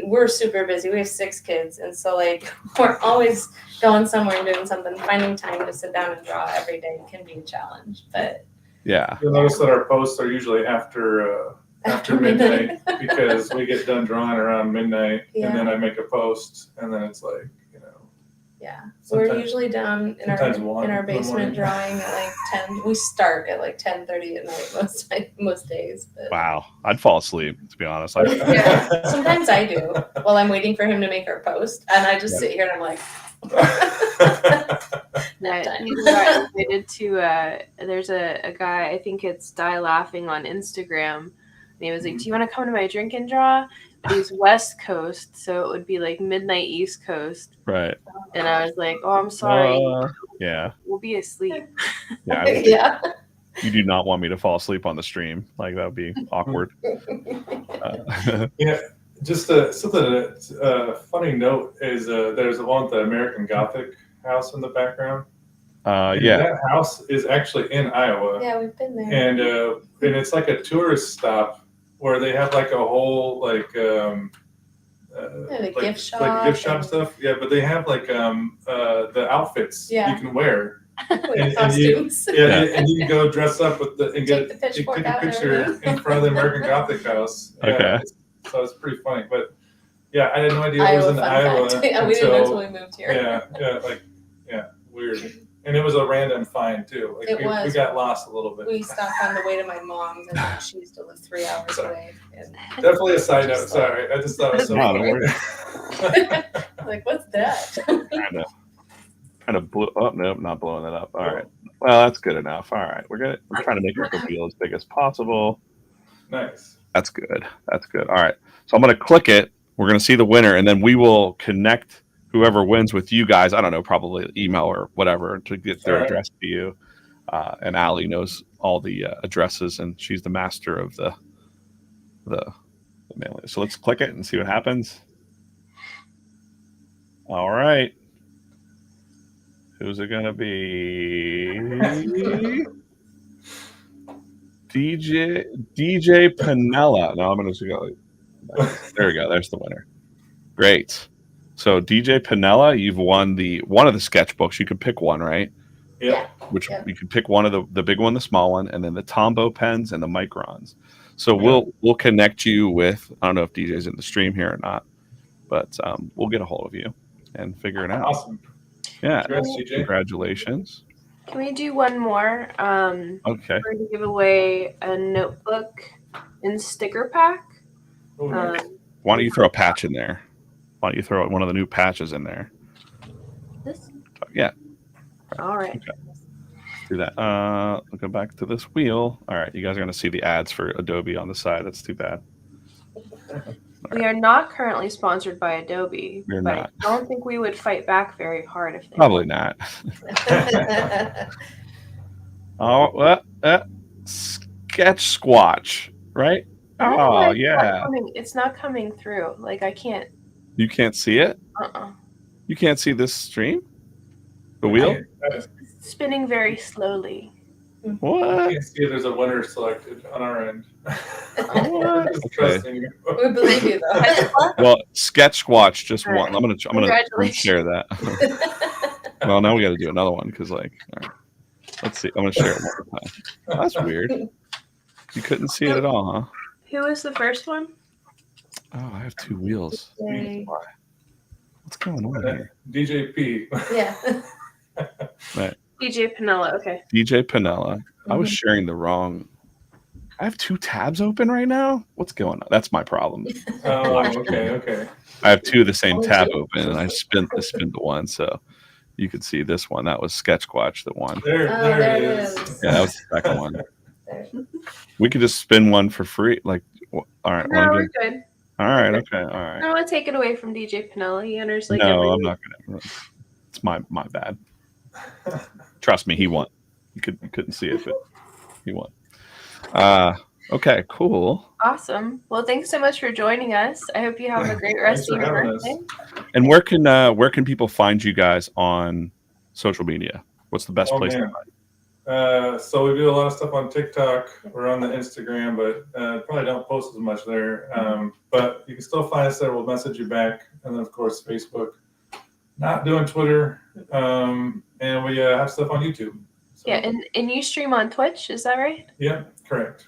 Speaker 4: we're super busy. We have 6 kids, and so like we're always going somewhere and doing something. Finding time to sit down and draw every day can be a challenge. But
Speaker 1: Yeah.
Speaker 3: You'll notice that our posts are usually after midnight because we get done drawing around midnight, and then I make a post, and then it's like,
Speaker 4: yeah, we're
Speaker 3: sometimes-
Speaker 4: usually down in
Speaker 3: sometimes
Speaker 4: our
Speaker 3: one in the
Speaker 4: basement
Speaker 3: morning.
Speaker 4: drawing at like 10. We start at like 10:30 at night most days. But
Speaker 1: Wow. I'd fall asleep, to be honest.
Speaker 4: yeah, sometimes I do while I'm waiting for him to make our post, and I just sit here and I'm like.
Speaker 2: Yeah, he got invited to there's a guy, I think it's Die Laughing on Instagram, and he was like, do you want to come to my drink and draw? But he's West Coast, so it would be like midnight East Coast.
Speaker 1: Right.
Speaker 2: And I was like, oh, I'm sorry.
Speaker 1: Yeah.
Speaker 2: We'll be asleep.
Speaker 1: Yeah.
Speaker 4: Yeah.
Speaker 1: You do not want me to fall asleep on the stream. Like, that would be awkward.
Speaker 3: Yeah, just something. Funny note is there's the one with the American Gothic house in the background. And
Speaker 1: yeah.
Speaker 3: that house is actually in Iowa,
Speaker 4: Yeah, we've been there.
Speaker 3: and it's like a tourist stop where they have like a whole like
Speaker 4: the gift shop,
Speaker 3: like gift shop stuff. Yeah, but they have like the outfits
Speaker 4: Yeah.
Speaker 3: you can wear.
Speaker 4: Like costumes.
Speaker 3: And you can go dress up with and
Speaker 4: Take the
Speaker 3: take
Speaker 4: pitchfork
Speaker 3: a
Speaker 4: out and
Speaker 3: picture
Speaker 4: everything.
Speaker 3: in front of the American Gothic house. Yeah,
Speaker 1: Okay.
Speaker 3: so it's pretty funny, but yeah, I had no idea it
Speaker 4: Iowa
Speaker 3: was in
Speaker 4: fun
Speaker 3: Iowa.
Speaker 4: fact. Yeah, we didn't know until we moved here.
Speaker 3: Weird. And it was a random find too. Like
Speaker 4: It
Speaker 3: we
Speaker 4: was.
Speaker 3: got lost a little bit.
Speaker 4: We stopped on the way to my mom's, and she used to live 3 hours away. And
Speaker 3: Definitely a side note. Sorry, I just thought it was so
Speaker 1: No,
Speaker 3: funny.
Speaker 1: don't worry.
Speaker 4: like, what's that?
Speaker 1: Kind of blew. Oh, nope, not blowing that up. All right. Well, that's good enough. All right. We're trying to make the wheel as big as possible.
Speaker 3: Nice.
Speaker 1: That's good. That's good. All right. So I'm going to click it. We're going to see the winner, and then we will connect whoever wins with you guys. I don't know, probably email or whatever to get their address to you. And Allie knows all the addresses, and she's the master of the mailing. So let's click it and see what happens. All right. Who's it going to be? DJ Panella. No, I'm going to go. There we go. There's the winner. Great. So DJ Panella, you've won one of the sketchbooks. You could pick one, right?
Speaker 3: Yeah.
Speaker 1: Which you could pick one of the big one, the small one, and then the Tombow pens and the microns. So we'll connect you with. I don't know if DJ's in the stream here or not, but we'll get a hold of you and figure it out.
Speaker 3: Awesome.
Speaker 1: Yeah.
Speaker 3: Congrats, DJ.
Speaker 1: Congratulations.
Speaker 2: Can we do one more?
Speaker 1: Okay.
Speaker 2: We're going to give away a notebook and sticker pack.
Speaker 3: Oh, nice.
Speaker 1: Why don't you throw a patch in there? Why don't you throw one of the new patches in there?
Speaker 2: This?
Speaker 1: Yeah.
Speaker 2: All right.
Speaker 1: Okay. Do that. I'll go back to this wheel. All right. You guys are going to see the ads for Adobe on the side. That's too bad.
Speaker 2: We are not currently sponsored by Adobe,
Speaker 1: We're
Speaker 2: but
Speaker 1: not.
Speaker 2: I don't think we would fight back very hard if they
Speaker 1: Probably not. Oh, Sketch Squatch, right?
Speaker 2: No,
Speaker 1: Oh,
Speaker 2: it's
Speaker 1: yeah.
Speaker 2: not coming- it's not coming through. Like, I can't.
Speaker 1: You can't see it? You can't see this stream? The wheel?
Speaker 2: It's spinning very slowly.
Speaker 3: I
Speaker 1: What?
Speaker 3: can't see if there's a winner selected on our end.
Speaker 1: What?
Speaker 3: Just
Speaker 1: Okay.
Speaker 3: trusting you.
Speaker 4: We believe you, though.
Speaker 1: Well, Sketch Squatch just
Speaker 2: All
Speaker 1: won.
Speaker 2: right.
Speaker 1: I'm gonna
Speaker 2: Congratulations.
Speaker 1: share that. Well, now we got to do another one because, like, all right. Let's see. I'm gonna share it one more time. That's weird. You couldn't see it at all, huh?
Speaker 2: Who was the first one?
Speaker 1: Oh, I have two wheels.
Speaker 2: Yay.
Speaker 1: Why? What's going on here?
Speaker 3: DJP.
Speaker 4: Yeah.
Speaker 2: DJ Panella. Okay.
Speaker 1: DJ Panella. I was sharing the wrong. I have two tabs open right now. What's going on? That's my problem.
Speaker 3: Oh, okay.
Speaker 1: I have two of the same tab open, and I spin the one, so you could see this one. That was Sketch Squatch that won.
Speaker 3: There it is.
Speaker 1: Yeah, that was the second one.
Speaker 4: There.
Speaker 1: We could just spin one for free. Like, all right,
Speaker 2: No, we're good.
Speaker 1: all right, okay, all
Speaker 2: I
Speaker 1: right.
Speaker 2: don't want to take it away from DJ Panella. He enters like
Speaker 1: No,
Speaker 2: every
Speaker 1: I'm
Speaker 2: week.
Speaker 1: not gonna. It's my bad. Trust me, he won. You couldn't see it, but he won. Okay, cool.
Speaker 2: Awesome. Well, thanks so much for joining us. I hope you have a great rest
Speaker 3: Thanks
Speaker 2: of
Speaker 3: for
Speaker 2: your
Speaker 3: having us.
Speaker 2: birthday.
Speaker 1: And where can people find you guys on social media? What's the best
Speaker 3: Oh,
Speaker 1: place to
Speaker 3: man.
Speaker 1: find
Speaker 3: So we do a lot of stuff on TikTok. We're on the Instagram, but probably don't post as much there. But you can still find us there. We'll message you back. And then, of course, Facebook. Not doing Twitter. And we have stuff on YouTube. So,
Speaker 2: Yeah, and you stream on Twitch, is that right?
Speaker 3: Yeah, correct.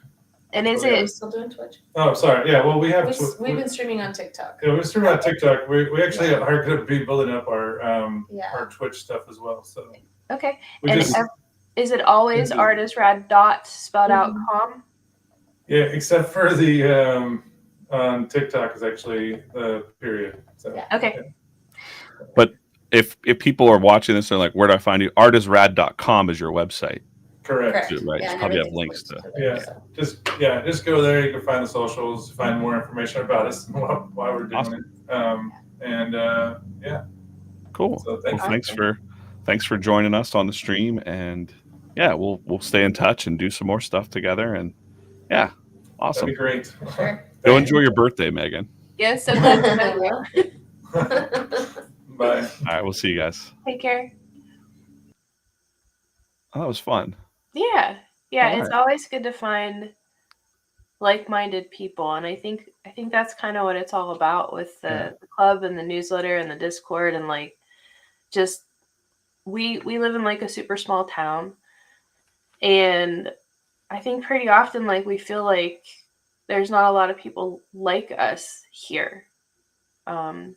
Speaker 2: And is
Speaker 3: Oh, yeah.
Speaker 4: Are we
Speaker 2: it
Speaker 4: still doing Twitch?
Speaker 3: Oh, sorry. Yeah, well, we have.
Speaker 4: We've been streaming on TikTok.
Speaker 3: Yeah, we're streaming on TikTok. We actually are going to be building up our Twitch stuff as well. So
Speaker 2: okay?
Speaker 3: we
Speaker 2: And
Speaker 3: just
Speaker 2: is it always artistrad dot spelled out com?
Speaker 3: yeah, except for the on TikTok is actually the period. So,
Speaker 4: Yeah.
Speaker 2: Okay.
Speaker 1: But if people are watching this, they're like, where do I find you? Artisrad.com is your website.
Speaker 3: Correct.
Speaker 1: Right.
Speaker 4: Yeah,
Speaker 1: It's
Speaker 4: and
Speaker 1: probably have
Speaker 4: everything's
Speaker 1: links
Speaker 4: linked
Speaker 1: to.
Speaker 4: there,
Speaker 3: Yeah.
Speaker 4: so.
Speaker 3: Just go there. You can find the socials, find more information about us and why we're doing
Speaker 1: Awesome.
Speaker 3: it. Yeah.
Speaker 1: Cool.
Speaker 3: So
Speaker 1: thanks for joining us on the stream, and yeah, we'll stay in touch and do some more stuff together, and yeah, awesome.
Speaker 3: That'd be great.
Speaker 4: Sure.
Speaker 1: Go enjoy your birthday, Megan.
Speaker 2: Yeah, so glad to know you.
Speaker 3: Bye.
Speaker 1: All right, we'll see you guys.
Speaker 2: Take care.
Speaker 1: Oh, that was fun.
Speaker 2: Yeah.
Speaker 1: All
Speaker 2: It's always good to find like-minded people, and I think that's kind of what it's all about with the club and the newsletter and the Discord, and like just we live in like a super small town, and I think pretty often like we feel like there's not a lot of people like us here, and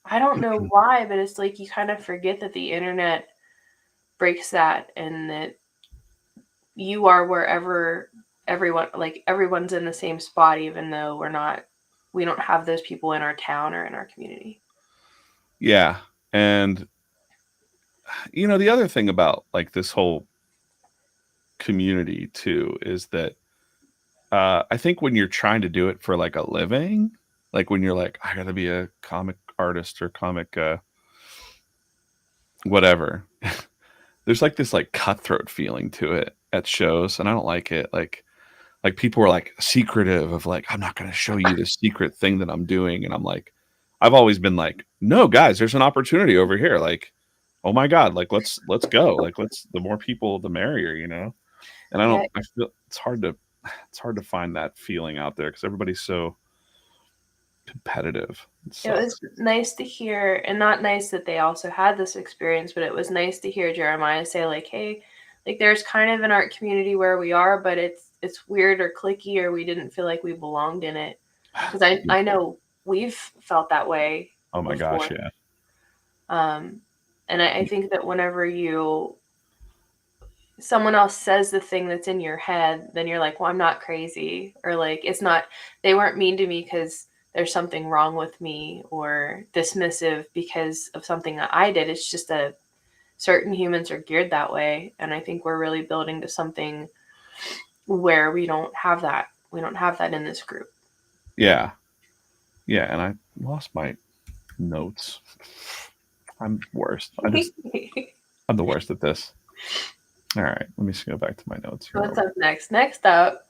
Speaker 2: I don't know why, but it's like you kind of forget that the internet breaks that, and that you are wherever everyone's in the same spot, even though we don't have those people in our town or in our community.
Speaker 1: Yeah. And the other thing about like this whole community too is that I think when you're trying to do it for like a living, like when you're like, I gotta be a comic artist or comic whatever, there's like this like cutthroat feeling to it at shows, and I don't like it. Like people are like secretive of like, I'm not going to show you the secret thing that I'm doing. And I'm like, I've always been like, no guys, there's an opportunity over here. Like, oh my God, like let's go. Like the more people, the merrier, And I feel it's hard to find that feeling out there because everybody's so competitive.
Speaker 2: It was nice to hear, and not nice that they also had this experience, but it was nice to hear Jeremiah say like, hey, like there's kind of an art community where we are, but it's weird or cliquey, or we didn't feel like we belonged in it. Because I know we've felt that way.
Speaker 1: Oh my gosh, yeah.
Speaker 2: And I think that whenever someone else says the thing that's in your head, then you're like, well, I'm not crazy, or like they weren't mean to me because there's something wrong with me, or dismissive because of something that I did. It's just that certain humans are geared that way. And I think we're really building to something where we don't have that. We don't have that in this group.
Speaker 1: Yeah. Yeah. And I lost my notes. I'm worst. I'm the worst at this. All right. Let me just go back to my notes here.
Speaker 2: What's up next? Next up,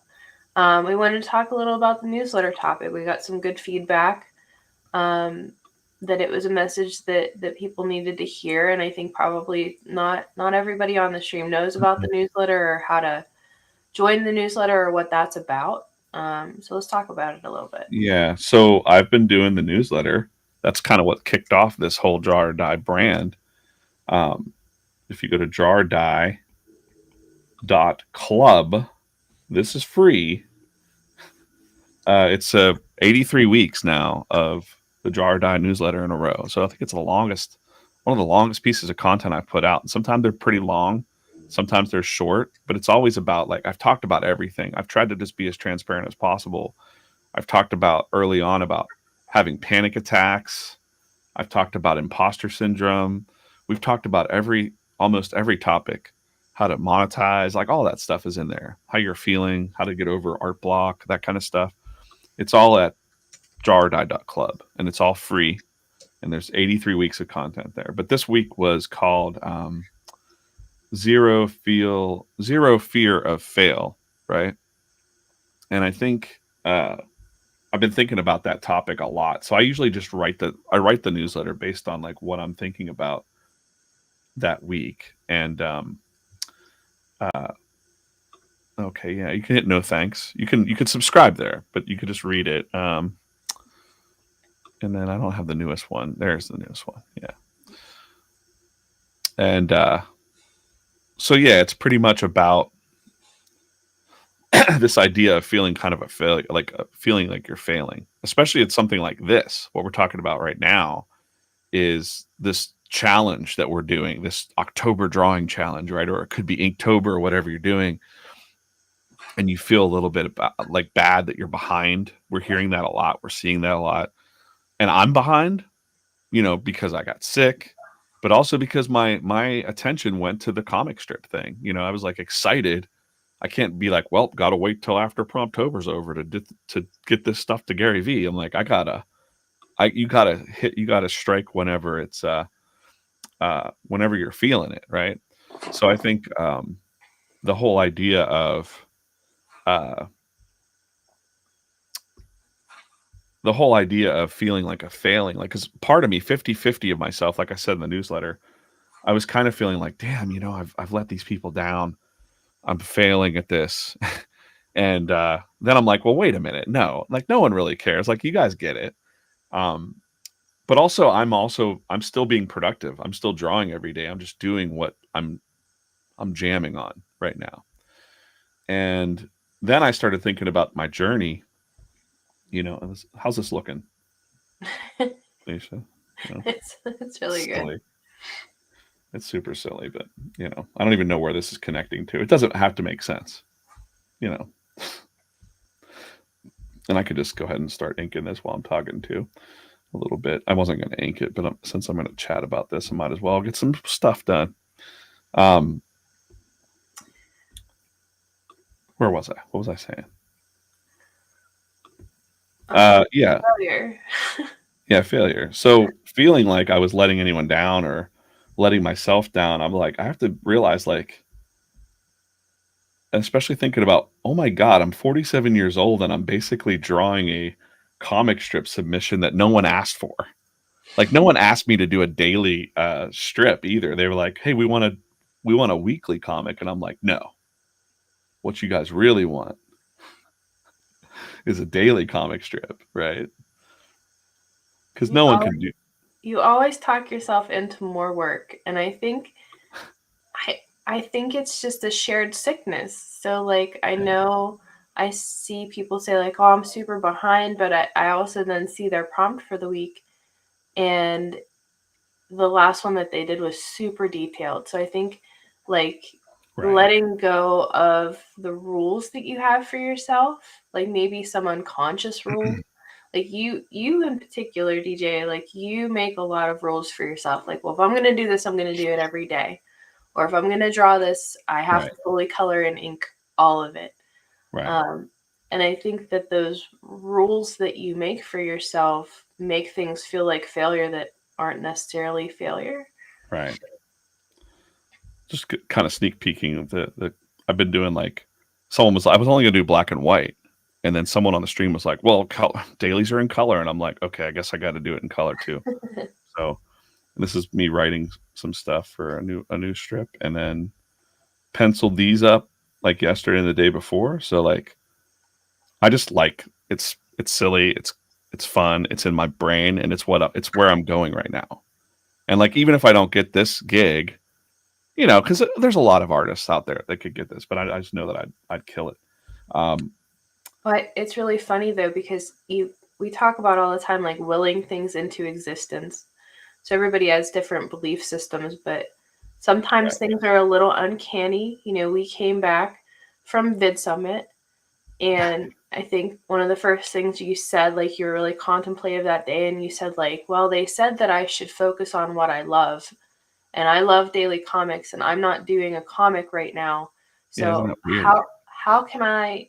Speaker 2: we wanted to talk a little about the newsletter topic. We got some good feedback. That it was a message that people needed to hear, and I think probably not everybody on the stream knows about the newsletter or how to join the newsletter or what that's about. So let's talk about it a little bit.
Speaker 1: Yeah, so I've been doing the newsletter. That's kind of what kicked off this whole Draw or Die brand. If you go to drawordie.club, this is free. It's 83 weeks now of the Draw or Die newsletter in a row. So I think it's one of the longest pieces of content I've put out. And sometimes they're pretty long, sometimes they're short, but it's always about like, I've talked about everything. I've tried to just be as transparent as possible. I've talked about early on about having panic attacks. I've talked about imposter syndrome. We've talked about almost every topic, how to monetize, like all that stuff is in there. How you're feeling, how to get over art block, that kind of stuff. It's all at drawordie.club, and it's all free, and there's 83 weeks of content there. But this week was called Zero Fear of Fail, right? And I think I've been thinking about that topic a lot. So I usually just write the newsletter based on like what I'm thinking about that week. And Uh, okay, yeah, you can hit no thanks. You can subscribe there, but you could just read it. And then I don't have the newest one. There's the newest one. Yeah. And so yeah, it's pretty much about this idea of feeling kind of a failure, like feeling like you're failing, especially it's something like this. What we're talking about right now is this challenge that we're doing, this October drawing challenge, right? Or it could be Inktober or whatever you're doing. And you feel a little bit about, like bad that you're behind. We're hearing that a lot. We're seeing that a lot. And I'm behind, because I got sick, but also because my attention went to the comic strip thing. I was like excited. I can't be like, well, gotta wait till after Promptober's over to get this stuff to Gary V. I'm like, you gotta strike whenever it's whenever you're feeling it, right? So I think the whole idea of uh, feeling like a failing, like, because part of me, 50-50 of myself, like I said in the newsletter, I was kind of feeling like, damn, I've let these people down. I'm failing at this. And then I'm like, well, wait a minute. No, like no one really cares. Like you guys get it. But I'm still being productive. I'm still drawing every day. I'm just doing what I'm jamming on right now. And then I started thinking about my journey. How's this looking, Alicia?
Speaker 2: It's really good.
Speaker 1: Silly. It's super silly, but I don't even know where this is connecting to. It doesn't have to make sense, And I could just go ahead and start inking this while I'm talking too a little bit. I wasn't going to ink it, but since I'm going to chat about this, I might as well get some stuff done. Where was I? What was I saying? Yeah.
Speaker 2: Failure.
Speaker 1: Yeah, failure. So feeling like I was letting anyone down or letting myself down, I'm like, I have to realize, like, especially thinking about, oh my God, I'm 47 years old and I'm basically drawing a comic strip submission that no one asked for. Like no one asked me to do a daily strip either. They were like, hey, we want a weekly comic. And I'm like, no, what you guys really want is a daily comic strip, right? Because no one can do.
Speaker 2: You always talk yourself into more work, and I think it's just a shared sickness. So like I know I see people say like, oh, I'm super behind, but I also then see their prompt for the week, and the last one that they did was super detailed. So I think like letting go of the rules that you have for yourself, like maybe some unconscious rules. Like you in particular, DJ, like you make a lot of rules for yourself. Like, well, if I'm going to do this, I'm going to do it every day. Or if I'm going to draw this, I have to fully color and ink all of it.
Speaker 1: Right.
Speaker 2: And I think that those rules that you make for yourself make things feel like failure that aren't necessarily failure.
Speaker 1: Right. Just kind of sneak peeking of the I've been doing, like, I was only going to do black and white. And then someone on the stream was like, well, dailies are in color. And I'm like, okay, I guess I got to do it in color too. So this is me writing some stuff for a new strip, and then penciled these up like yesterday and the day before. So like, I just like, it's silly. It's fun. It's in my brain, and it's where I'm going right now. And like, even if I don't get this gig, cause there's a lot of artists out there that could get this, but I just know that I'd kill it.
Speaker 2: But it's really funny though, because we talk about all the time, like willing things into existence. So everybody has different belief systems, but sometimes things are a little uncanny. We came back from Vid Summit, and I think one of the first things you said, like you were really contemplative that day, and you said like, well, they said that I should focus on what I love, and I love daily comics, and I'm not doing a comic right now. So how can I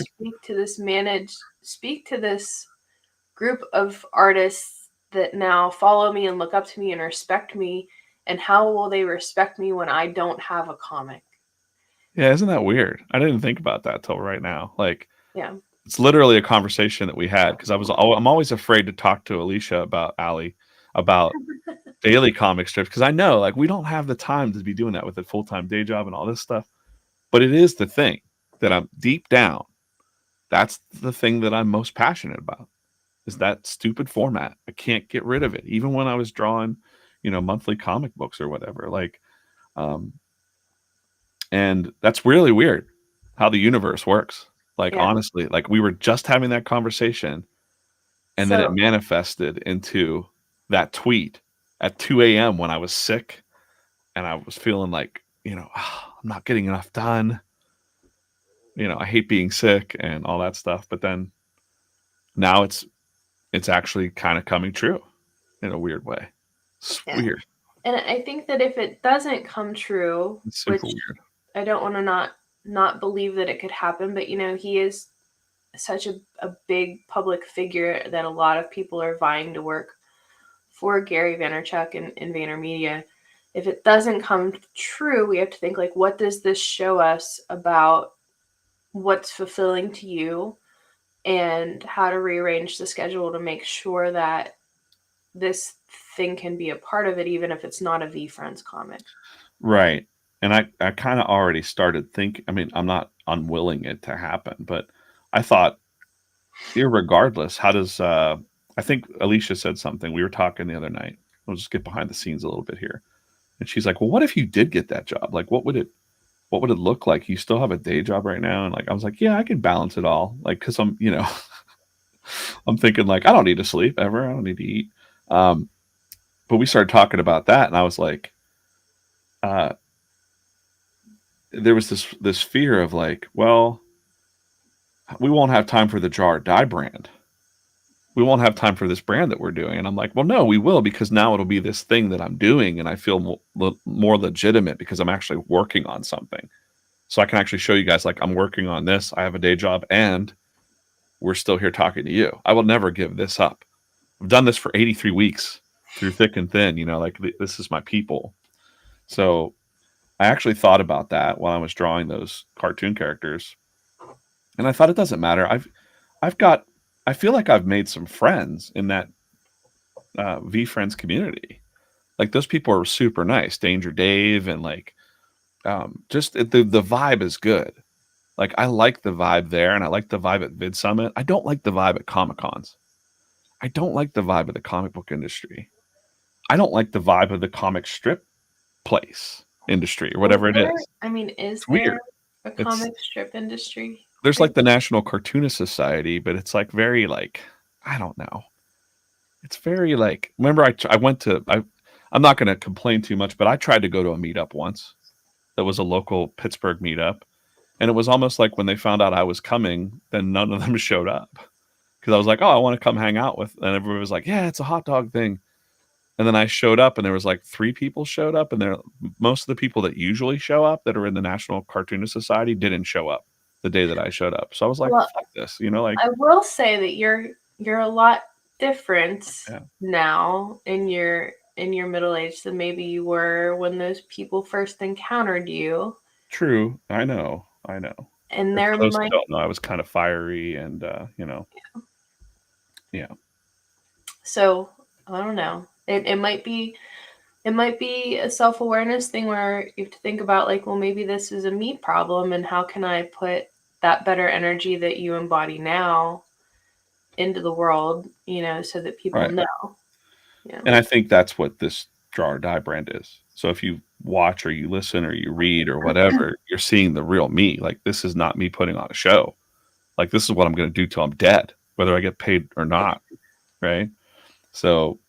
Speaker 2: speak to this group of artists that now follow me and look up to me and respect me, and how will they respect me when I don't have a comic?
Speaker 1: Yeah, isn't that weird? I didn't think about that till right now. Like,
Speaker 2: yeah,
Speaker 1: it's literally a conversation that we had, because I'm always afraid to talk to Alicia about daily comic strips, because I know like we don't have the time to be doing that with a full-time day job and all this stuff. But it is the thing that I'm deep down. That's the thing that I'm most passionate about, is that stupid format. I can't get rid of it. Even when I was drawing, monthly comic books or whatever, um, and that's really weird how the universe works. Like,
Speaker 2: Yeah.
Speaker 1: honestly, like we were just having that conversation and then it
Speaker 2: So
Speaker 1: manifested into that tweet at 2 a.m. when I was sick and I was feeling like, I'm not getting enough done. I hate being sick and all that stuff. But then now it's actually kind of coming true in a weird way. It's
Speaker 2: yeah.
Speaker 1: weird.
Speaker 2: And I think that if it doesn't come true,
Speaker 1: It's
Speaker 2: which
Speaker 1: super weird.
Speaker 2: I don't want to not believe that it could happen, but he is such a big public figure that a lot of people are vying to work for Gary Vaynerchuk and VaynerMedia. If it doesn't come true, we have to think, like, what does this show us about what's fulfilling to you and how to rearrange the schedule to make sure that this thing can be a part of it, even if it's not a VeeFriends comic.
Speaker 1: Right. And I kind of already started thinking, I mean, I'm not unwilling it to happen, but I thought, irregardless, how does, I think Alicia said something. We were talking the other night. We'll just get behind the scenes a little bit here. And she's like, well, what if you did get that job? Like, what would it look like? You still have a day job right now? And like, I was like, yeah, I can balance it all. Like, cause I'm, I'm thinking like, I don't need to sleep ever. I don't need to eat. But we started talking about that and I was like, there was this fear of like, well, we won't have time for the Jar Die brand. We won't have time for this brand that we're doing. And I'm like, well, no, we will, because now it'll be this thing that I'm doing. And I feel more legitimate because I'm actually working on something. So I can actually show you guys, like, I'm working on this. I have a day job and we're still here talking to you. I will never give this up. I've done this for 83 weeks through thick and thin, like this is my people. So I actually thought about that while I was drawing those cartoon characters. And I thought, it doesn't matter. I feel like I've made some friends in that VeeFriends community. Like, those people are super nice, Danger Dave, and like, just the vibe is good. Like, I like the vibe there, and I like the vibe at Vid Summit. I don't like the vibe at Comic Cons. I don't like the vibe of the comic book industry. I don't like the vibe of the comic strip place industry or whatever it is.
Speaker 2: I mean, is
Speaker 1: It's
Speaker 2: there
Speaker 1: weird.
Speaker 2: a comic strip industry?
Speaker 1: There's like the National Cartoonist Society, but it's like very like, I don't know. It's very like, remember I went to, I'm not going to complain too much, but I tried to go to a meetup once. That was a local Pittsburgh meetup. And it was almost like when they found out I was coming, then none of them showed up. Because I was like, oh, I want to come hang out with, and everybody was like, yeah, it's a hot dog thing. And then I showed up and there was like 3 people showed up, and most of the people that usually show up that are in the National Cartoonist Society didn't show up the day that I showed up. So I was like,
Speaker 2: Well,
Speaker 1: fuck this, like,
Speaker 2: I will say that you're a lot different
Speaker 1: Yeah.
Speaker 2: now in your middle age than maybe you were when those people first encountered you.
Speaker 1: True. I know.
Speaker 2: And
Speaker 1: For
Speaker 2: there
Speaker 1: those who
Speaker 2: might,
Speaker 1: don't know, I was kind of fiery and, yeah.
Speaker 2: so I don't know. It might be a self-awareness thing where you have to think about, like, well, maybe this is a me problem, and how can I put that better energy that you embody now into the world, so that people
Speaker 1: Right.
Speaker 2: know.
Speaker 1: And I think that's what this Draw or Die brand is. So if you watch or you listen or you read or whatever, you're seeing the real me. Like, this is not me putting on a show. Like, this is what I'm going to do till I'm dead, whether I get paid or not. Right. So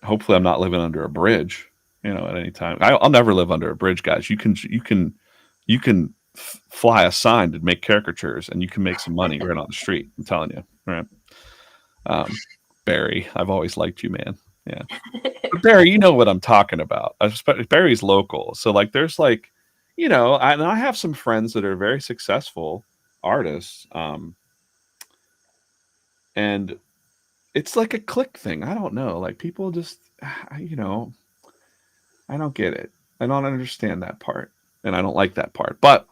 Speaker 1: hopefully I'm not living under a bridge, at any time. I'll never live under a bridge, guys. You can fly a sign to make caricatures and you can make some money right on the street. I'm telling you. Right. Barry, I've always liked you, man. Yeah. But Barry, you know what I'm talking about. Barry's local. So like, there's like, I have some friends that are very successful artists. And it's like a click thing. I don't know. Like, people just, I don't get it. I don't understand that part. And I don't like that part. But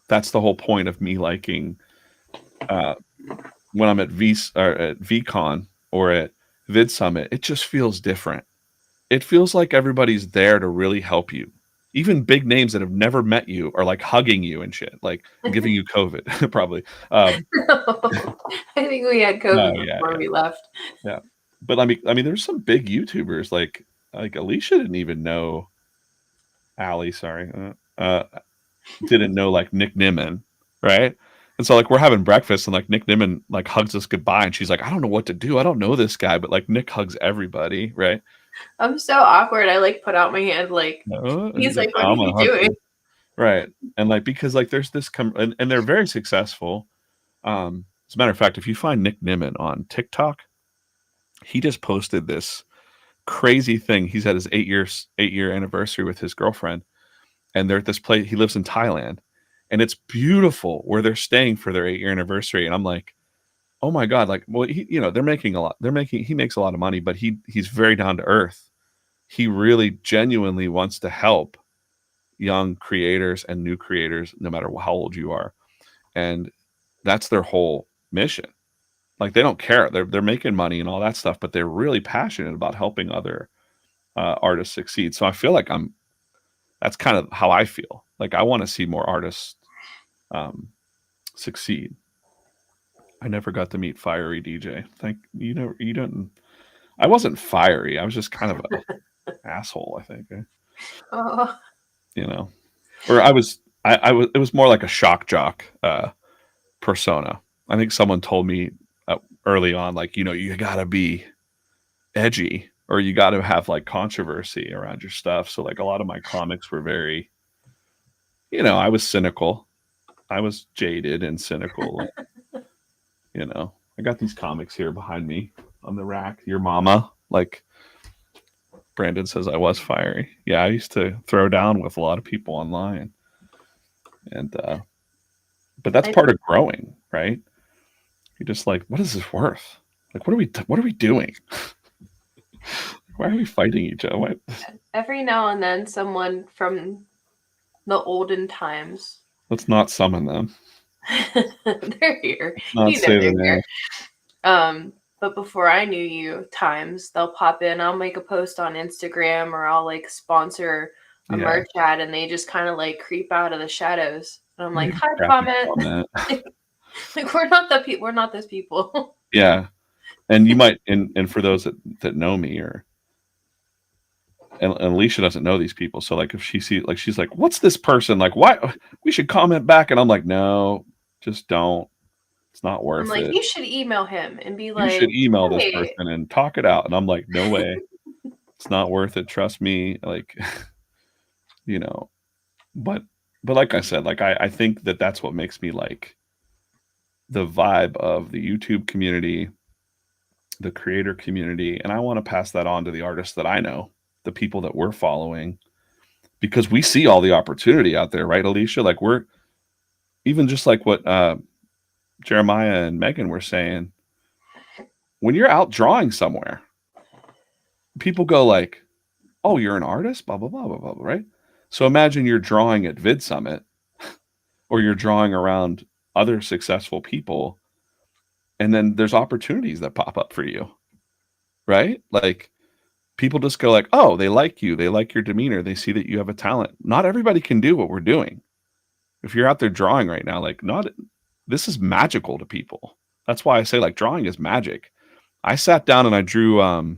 Speaker 1: that's the whole point of me liking when I'm at VCon or at Vid Summit. It just feels different. It feels like everybody's there to really help you. even big names that have never met you are like hugging you and shit, like giving you COVID, probably.
Speaker 2: I think we had
Speaker 1: No,
Speaker 2: COVID
Speaker 1: yeah,
Speaker 2: before we left.
Speaker 1: yeah. But I mean, there's some big YouTubers like Alicia didn't even know Allie, sorry, didn't know like Nick Nimmin, right? And so like we're having breakfast and like Nick Nimmin like hugs us goodbye, and she's like, I don't know what to do. I don't know this guy, but like Nick hugs everybody, right?
Speaker 2: I'm so awkward. I like put out my hand like
Speaker 1: And
Speaker 2: he's like, what
Speaker 1: "Oh,
Speaker 2: are
Speaker 1: I'm gonna
Speaker 2: you
Speaker 1: hug
Speaker 2: doing?
Speaker 1: you." Right. And like because like there's this and they're very successful. As a matter of fact, if you find Nick Nimmin on TikTok, he just posted this crazy thing. He's at his 8-year anniversary with his girlfriend, and they're at this place. He lives in Thailand, and it's beautiful where they're staying for their 8-year anniversary. And I'm like, oh my god, like, well, they're making a lot. He makes a lot of money, but he's very down to earth. He really genuinely wants to help young creators and new creators, no matter how old you are, and that's their whole mission. Like they don't care. They're making money and all that stuff, but they're really passionate about helping other artists succeed. So I feel like that's kind of how I feel. Like I want to see more artists succeed. I never got to meet Fiery DJ. You didn't. I wasn't fiery. I was just kind of an asshole, I think.
Speaker 2: Oh,
Speaker 1: You know, or I was. It was more like a shock jock persona. I think someone told me early on, like, you gotta be edgy or you gotta have like controversy around your stuff. So like a lot of my comics were very, I was cynical. I was jaded and cynical. I got these comics here behind me on the rack. Your mama, like Brandon says, I was fiery. Yeah, I used to throw down with a lot of people online, and but that's part of growing, right? You're just like, what is this worth? Like, what are we doing? Why are we fighting each other? What?
Speaker 2: Every now and then, someone from the olden times.
Speaker 1: Let's not summon them.
Speaker 2: They're here.
Speaker 1: Not say their name.
Speaker 2: But before I knew you, times they'll pop in. I'll make a post on Instagram or I'll like sponsor a merch ad, and they just kind of like creep out of the shadows. And I'm like, hi, comment. Like we're not the people. We're not those people.
Speaker 1: Yeah, and you might, and for those that know me, and Alicia doesn't know these people, so like if she sees, like she's like, what's this person like? Why we should comment back? And I'm like, no, just don't. It's not worth
Speaker 2: I'm like,
Speaker 1: it.
Speaker 2: you should email him and be like,
Speaker 1: you should email this person and talk it out. And I'm like, no way, it's not worth it. Trust me. Like, but like I said, like I think that's what makes me like the vibe of the YouTube community, the creator community, and I want to pass that on to the artists that I know, the people that we're following, because we see all the opportunity out there, right, Alicia? Like we're even just like what Jeremiah and Megan were saying, when you're out drawing somewhere, people go like, oh, you're an artist, blah, blah, blah, blah, blah, right? So imagine you're drawing at Vid Summit or you're drawing around other successful people, and then there's opportunities that pop up for you, right? Like people just go like, oh, they like you, they like your demeanor, they see that you have a talent. Not everybody can do what we're doing. If you're out there drawing right now, like this is magical to people. That's why I say like drawing is magic. I sat down and I drew where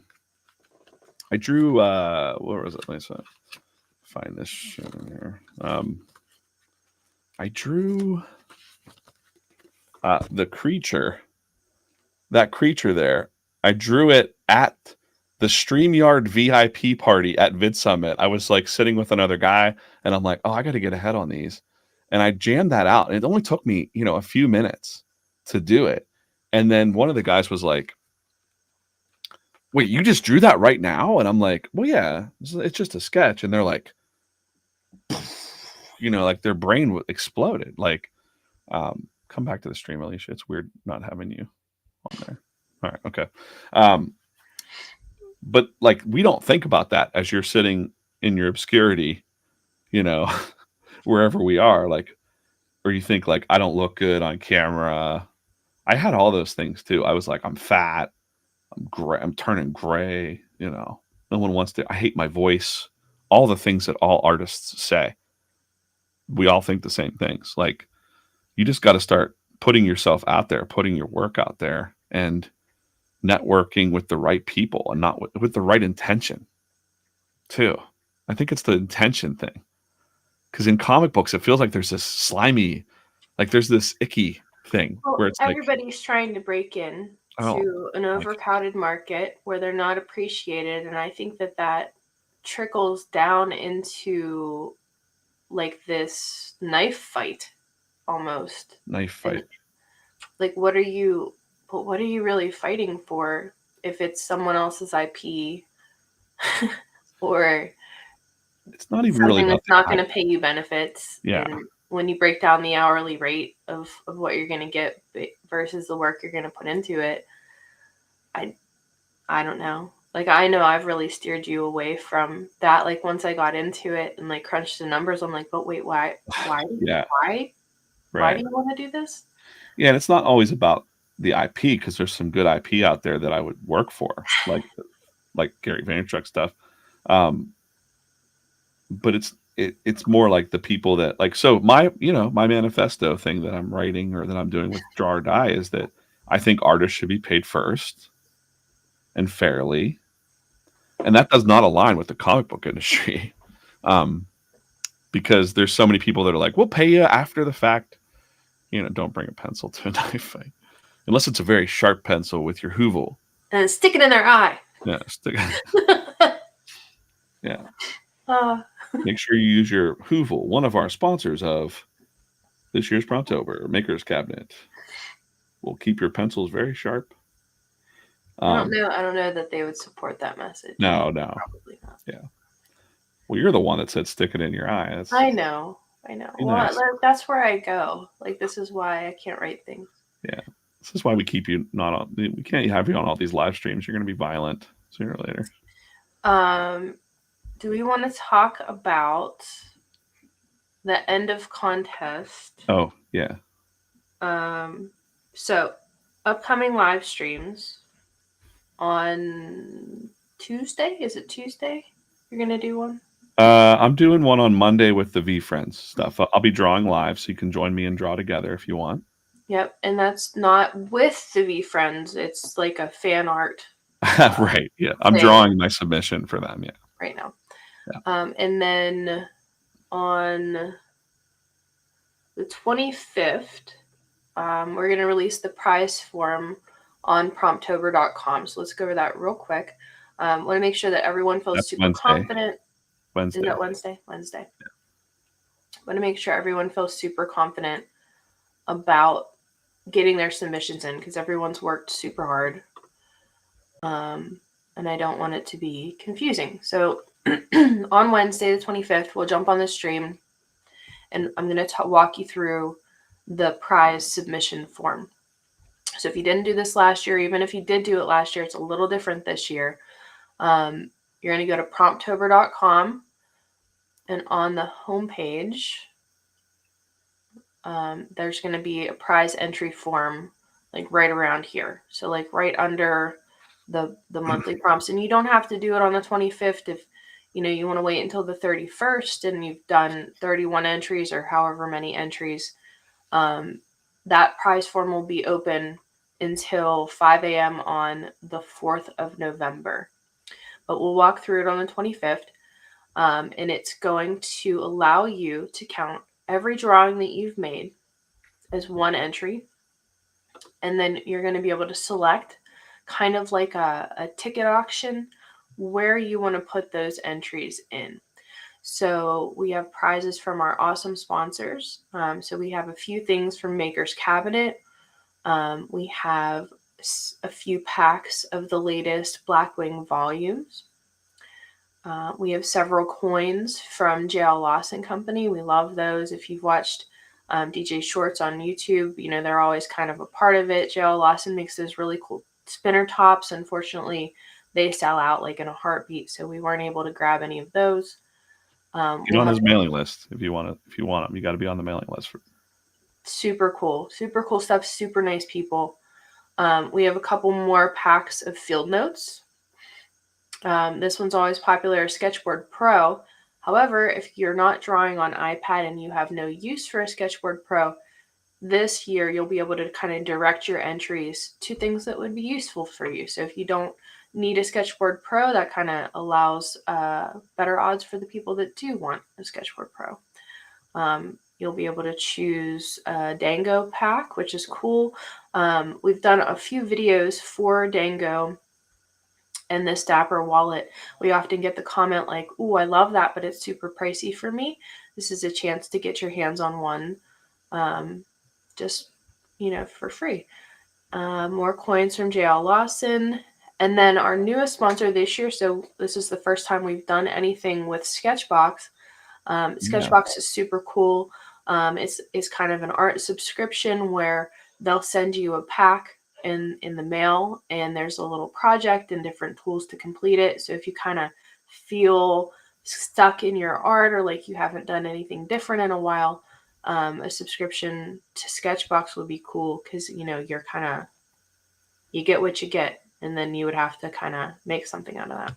Speaker 1: was it? Let's find this shit in here. I drew the creature. That creature there. I drew it at the StreamYard VIP party at Vid Summit. I was like sitting with another guy and I'm like, oh, I got to get ahead on these. And I jammed that out. And it only took me, a few minutes to do it. And then one of the guys was like, wait, you just drew that right now? And I'm like, well, yeah, it's just a sketch. And they're like, like their brain exploded. Like, come back to the stream, Alicia. It's weird not having you on there. All right. Okay. But like, we don't think about that as you're sitting in your obscurity, wherever we are, like, or you think like, I don't look good on camera. I had all those things too. I was like, I'm fat. I'm gray. I'm turning gray. No one wants to. I hate my voice. all the things that all artists say. We all think the same things. Like, you just got to start putting yourself out there, putting your work out there, and networking with the right people, and not with the right intention too. I think it's the intention thing. Because in comic books, it feels like there's this slimy, like there's this icky thing
Speaker 2: Well,
Speaker 1: where it's like,
Speaker 2: everybody's trying to break in
Speaker 1: oh,
Speaker 2: to an
Speaker 1: like,
Speaker 2: overcrowded market where they're not appreciated, and I think that trickles down into like this knife fight almost.
Speaker 1: knife fight.
Speaker 2: And like, what are you really fighting for if it's someone else's IP or
Speaker 1: It's not even really
Speaker 2: something
Speaker 1: about
Speaker 2: that's not
Speaker 1: the
Speaker 2: going to pay you benefits?
Speaker 1: Yeah.
Speaker 2: And when you break down the hourly rate of what you're going to get versus the work you're going to put into it, I don't know. Like, I know I've really steered you away from that. Like, once I got into it and like crunched the numbers, I'm like, but wait, why
Speaker 1: Yeah.
Speaker 2: why
Speaker 1: Right.
Speaker 2: do you want to do this?
Speaker 1: Yeah, and it's not always about the IP, because there's some good IP out there that I would work for, like Gary Vaynerchuk stuff. But it's more like the people that, like, so my manifesto thing that I'm writing, or that I'm doing with Draw or Die, is that I think artists should be paid first and fairly, and that does not align with the comic book industry, because there's so many people that are like, we'll pay you after the fact. Don't bring a pencil to a knife fight unless it's a very sharp pencil with your Hoovel.
Speaker 2: And stick it in their eye.
Speaker 1: Yeah, yeah.
Speaker 2: Uh,
Speaker 1: Make sure you use your Hoovel, one of our sponsors of this year's Promptober Maker's Cabinet. Will keep your pencils very sharp.
Speaker 2: I don't know that they would support that message.
Speaker 1: No.
Speaker 2: Probably not.
Speaker 1: Yeah. Well, you're the one that said stick it in your eye.
Speaker 2: I know. Well,
Speaker 1: Nice.
Speaker 2: that's where I go. Like, this is why I can't write things.
Speaker 1: Yeah. This is why we keep you not on. We can't have you on all these live streams. You're going to be violent sooner or later.
Speaker 2: Do we want to talk about the end of contest?
Speaker 1: Oh, yeah.
Speaker 2: So upcoming live streams on Tuesday. Is it Tuesday? You're gonna do one?
Speaker 1: I'm doing one on Monday with the VeeFriends stuff. I'll be drawing live, so you can join me and draw together if you want.
Speaker 2: Yep, and that's not with the VeeFriends. It's like a fan art.
Speaker 1: Right. Yeah, I'm drawing my submission for them. Yeah.
Speaker 2: Right now.
Speaker 1: Yeah.
Speaker 2: And then on the 25th, we're going to release the prize form on promptober.com. So let's go over that real quick. Want to make sure that everyone feels super confident.
Speaker 1: Wednesday.
Speaker 2: Is that Wednesday? Wednesday. Yeah. Want to make sure everyone feels super confident about getting their submissions in, because everyone's worked super hard. And I don't want it to be confusing. So on Wednesday, the 25th, we'll jump on the stream, and I'm going to walk you through the prize submission form. So if you didn't do this last year, even if you did do it last year, it's a little different this year. You're going to go to promptober.com, and on the homepage, there's going to be a prize entry form, like right around here. So like right under the monthly prompts. And you don't have to do it on the 25th if you want to wait until the 31st and you've done 31 entries or however many entries. That prize form will be open until 5 a.m. on the 4th of November. But we'll walk through it on the 25th. And it's going to allow you to count every drawing that you've made as one entry. And then you're going to be able to select, kind of like a ticket auction, where you want to put those entries in. So we have prizes from our awesome sponsors. So we have a few things from Maker's Cabinet. We have a few packs of the latest Blackwing volumes. We have several coins from JL Lawson Company. We love those. If you've watched DJ Shorts on YouTube, they're always kind of a part of it. JL Lawson makes those really cool spinner tops. Unfortunately, they sell out like in a heartbeat, so we weren't able to grab any of those.
Speaker 1: Get on his mailing list if you want them. You got to be on the mailing list.
Speaker 2: Super cool stuff. Super nice people. We have a couple more packs of field notes. This one's always popular, Sketchboard Pro. However, if you're not drawing on iPad and you have no use for a Sketchboard Pro, this year you'll be able to kind of direct your entries to things that would be useful for you. So if you don't need a Sketchboard Pro, that kind of allows better odds for the people that do want a Sketchboard Pro. You'll be able to choose a Dango pack, which is cool. We've done a few videos for Dango and this Dapper wallet. We often get the comment like, "Ooh, I love that, but it's super pricey for me." This is a chance to get your hands on one, just, for free. More coins from JL Lawson. And then our newest sponsor this year, so this is the first time we've done anything with Sketchbox. Sketchbox is super cool. It's kind of an art subscription where they'll send you a pack in the mail, and there's a little project and different tools to complete it. So if you kind of feel stuck in your art or like you haven't done anything different in a while, a subscription to Sketchbox would be cool because you're you get what you get, and then you would have to kind of make something out of that.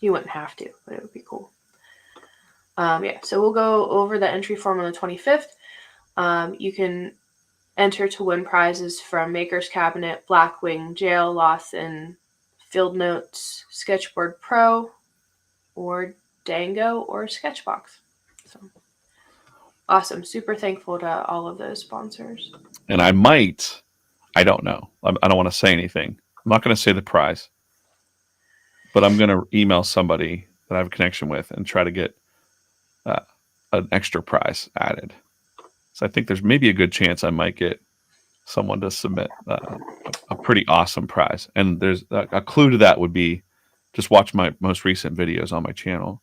Speaker 2: You wouldn't have to, but it would be cool. So we'll go over the entry form on the 25th. You can enter to win prizes from Maker's Cabinet, Blackwing, JL Lawson, Field Notes, Sketchboard Pro, or Dango, or Sketchbox. So awesome. Super thankful to all of those sponsors.
Speaker 1: And I don't know. I don't want to say anything. I'm not going to say the prize, but I'm going to email somebody that I have a connection with and try to get an extra prize added. So I think there's maybe a good chance I might get someone to submit a pretty awesome prize. And there's a clue to that would be just watch my most recent videos on my channel.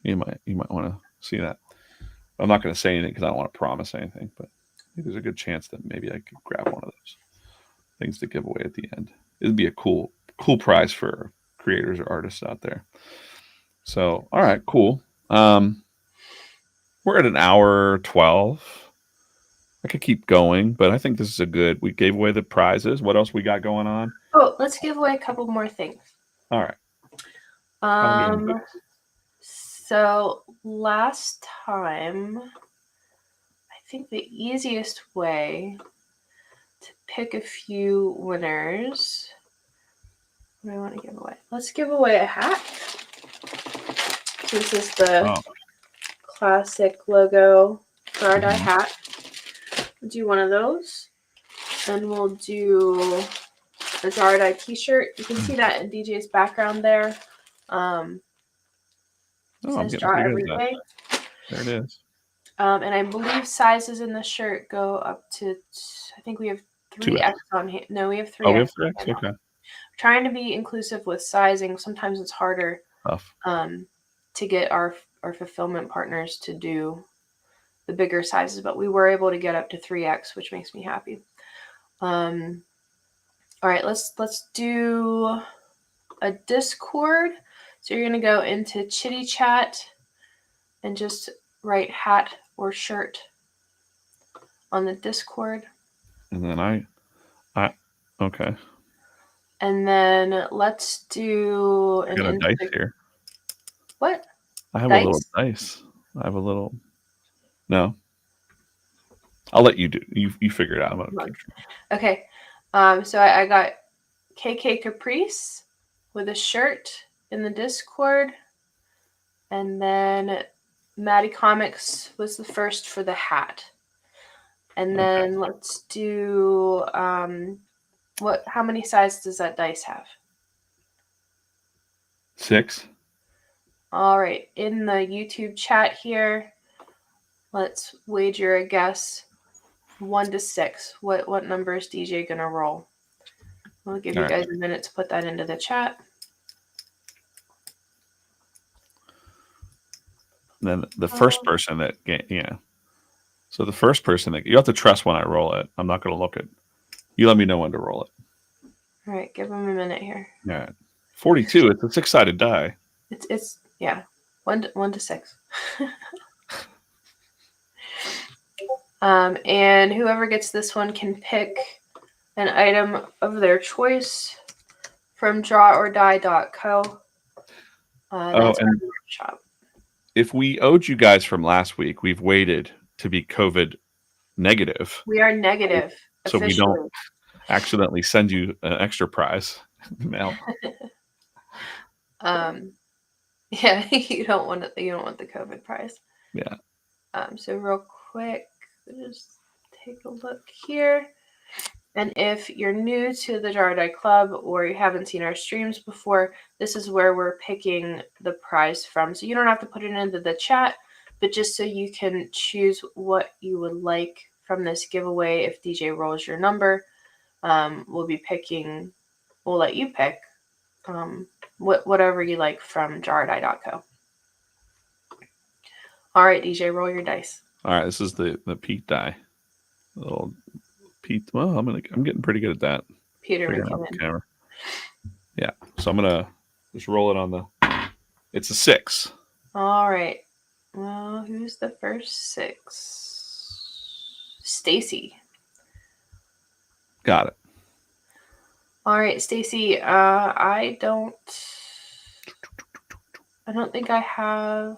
Speaker 1: You might want to see that. I'm not going to say anything because I don't want to promise anything, but I think there's a good chance that maybe I could grab one of those things to give away at the end. It'd be a cool prize for creators or artists out there. So, all right, cool. We're at an hour 12. I could keep going, but I think this is we gave away the prizes. What else we got going on?
Speaker 2: Oh, let's give away a couple more things.
Speaker 1: All right.
Speaker 2: So last time, I think the easiest way to pick a few winners. What do I want to give away? Let's give away a hat. This is the classic logo for our die hat. We'll do one of those. Then we'll do a Zaradai t-shirt. You can see that in DJ's background there. Says draw every day.
Speaker 1: There it is.
Speaker 2: And I believe sizes in the shirt go up to, I think we have 3X on here. No, we have 3X.
Speaker 1: Oh, we have 3X? Okay.
Speaker 2: Trying to be inclusive with sizing. Sometimes it's harder to get our fulfillment partners to do the bigger sizes, but we were able to get up to 3X, which makes me happy. All right, let's do a Discord. So you're gonna go into Chitty Chat and just write hat or shirt on the Discord.
Speaker 1: And then okay.
Speaker 2: And then let's do
Speaker 1: I got a dice here.
Speaker 2: What?
Speaker 1: I have a little dice. I have a little. No. I'll let you do. You figure it out.
Speaker 2: Okay. So I got KK Caprice with a shirt in the Discord, and then Maddie Comics was the first for the hat. And then let's do how many sizes does that dice have?
Speaker 1: 6.
Speaker 2: All right. In the YouTube chat here, let's wager a guess. 1 to 6. What number is DJ gonna roll? I'll give you guys a minute to put that into the chat.
Speaker 1: And then the first person that So the first person that you have to trust when I roll it. I'm not gonna look at. You let me know when to roll it.
Speaker 2: All right, give them a minute here.
Speaker 1: All right. 42. It's a 6-sided die.
Speaker 2: It's 1 to 6. And whoever gets this one can pick an item of their choice from drawordie.co. That's our shop.
Speaker 1: if we owed you guys from last week, we've waited to be COVID negative,
Speaker 2: We are negative.
Speaker 1: so we
Speaker 2: officially.
Speaker 1: don't accidentally send you an extra prize in the mail.
Speaker 2: Yeah, you don't want the COVID prize.
Speaker 1: Yeah.
Speaker 2: So real quick, just take a look here. And if you're new to the Jar Die Club or you haven't seen our streams before, this is where we're picking the prize from. So you don't have to put it into the chat, but just so you can choose what you would like from this giveaway. If DJ rolls your number, we'll let you pick whatever you like from jardie.co. All right, DJ, roll your dice.
Speaker 1: All right, this is the Pete die. Little Pete. Well, I'm getting pretty good at that.
Speaker 2: Peter
Speaker 1: Figuring out the
Speaker 2: McKinnon.
Speaker 1: camera. Yeah, so I'm gonna just roll it on the. It's a 6.
Speaker 2: All right. Well, who's the first 6? Stacy.
Speaker 1: Got it.
Speaker 2: All right, Stacy. I don't think I have.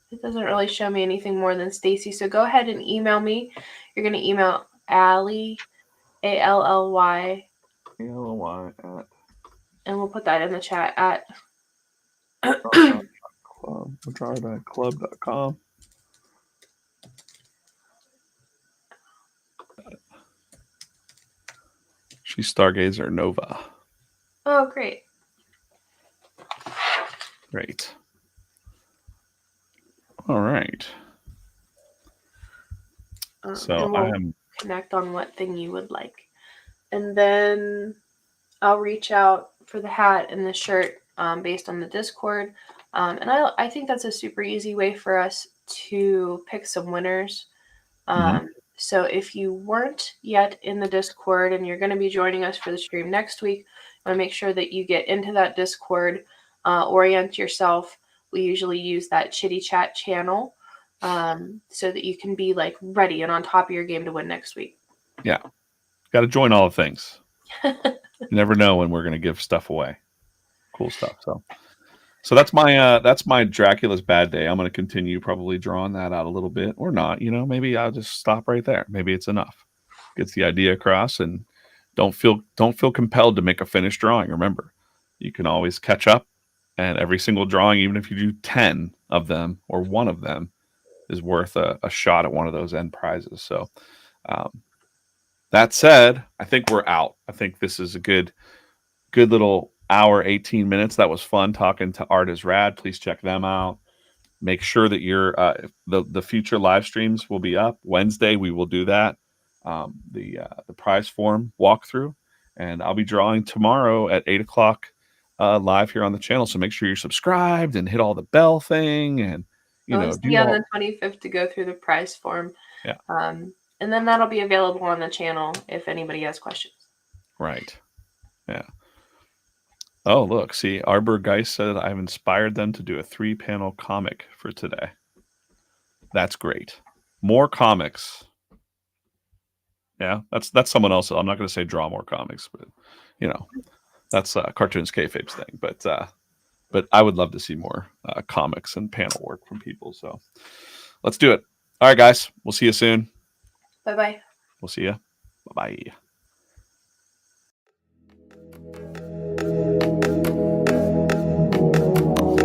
Speaker 2: It doesn't really show me anything more than Stacy. So go ahead and email me. You're gonna email Allie, ALLY,
Speaker 1: ALLY at
Speaker 2: and we'll put that in the chat at
Speaker 1: club.com. She's Stargazer Nova.
Speaker 2: Oh, great.
Speaker 1: Great. All right. So
Speaker 2: and we'll connect on what thing you would like. And then I'll reach out for the hat and the shirt based on the Discord. And I think that's a super easy way for us to pick some winners. So if you weren't yet in the Discord and you're going to be joining us for the stream next week, I want to make sure that you get into that Discord, orient yourself. We usually use that Chitty Chat channel so that you can be like ready and on top of your game to win next week.
Speaker 1: Yeah. Got to join all the things. You never know when we're going to give stuff away. Cool stuff. So that's my Dracula's bad day. I'm going to continue probably drawing that out a little bit or not. Maybe I'll just stop right there. Maybe it's enough. Gets the idea across, and don't feel compelled to make a finished drawing. Remember, you can always catch up, and every single drawing, even if you do 10 of them or one of them, is worth a shot at one of those end prizes. So that said, I think we're out. I think this is a good little hour, 18 minutes. That was fun talking to Art is Rad. Please check them out. Make sure that you're the future live streams will be up. Wednesday we will do that. The prize form walkthrough, and I'll be drawing tomorrow at 8:00 live here on the channel. So make sure you're subscribed and hit all the bell thing, and
Speaker 2: do on the 25th to go through the prize form.
Speaker 1: Yeah.
Speaker 2: And then that'll be available on the channel if anybody has questions.
Speaker 1: Right. Yeah. Oh, look. See, Arbor Geist said I've inspired them to do a 3-panel comic for today. That's great. More comics. Yeah, that's someone else. I'm not going to say draw more comics, but that's Cartoons Kayfabe's thing. But I would love to see more comics and panel work from people. So let's do it. All right, guys. We'll see you soon.
Speaker 2: Bye-bye.
Speaker 1: We'll see you. Bye-bye.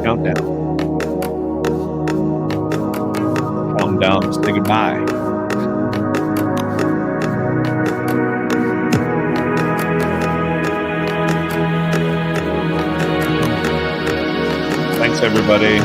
Speaker 1: Countdown. Countdown to say goodbye. Thanks, everybody.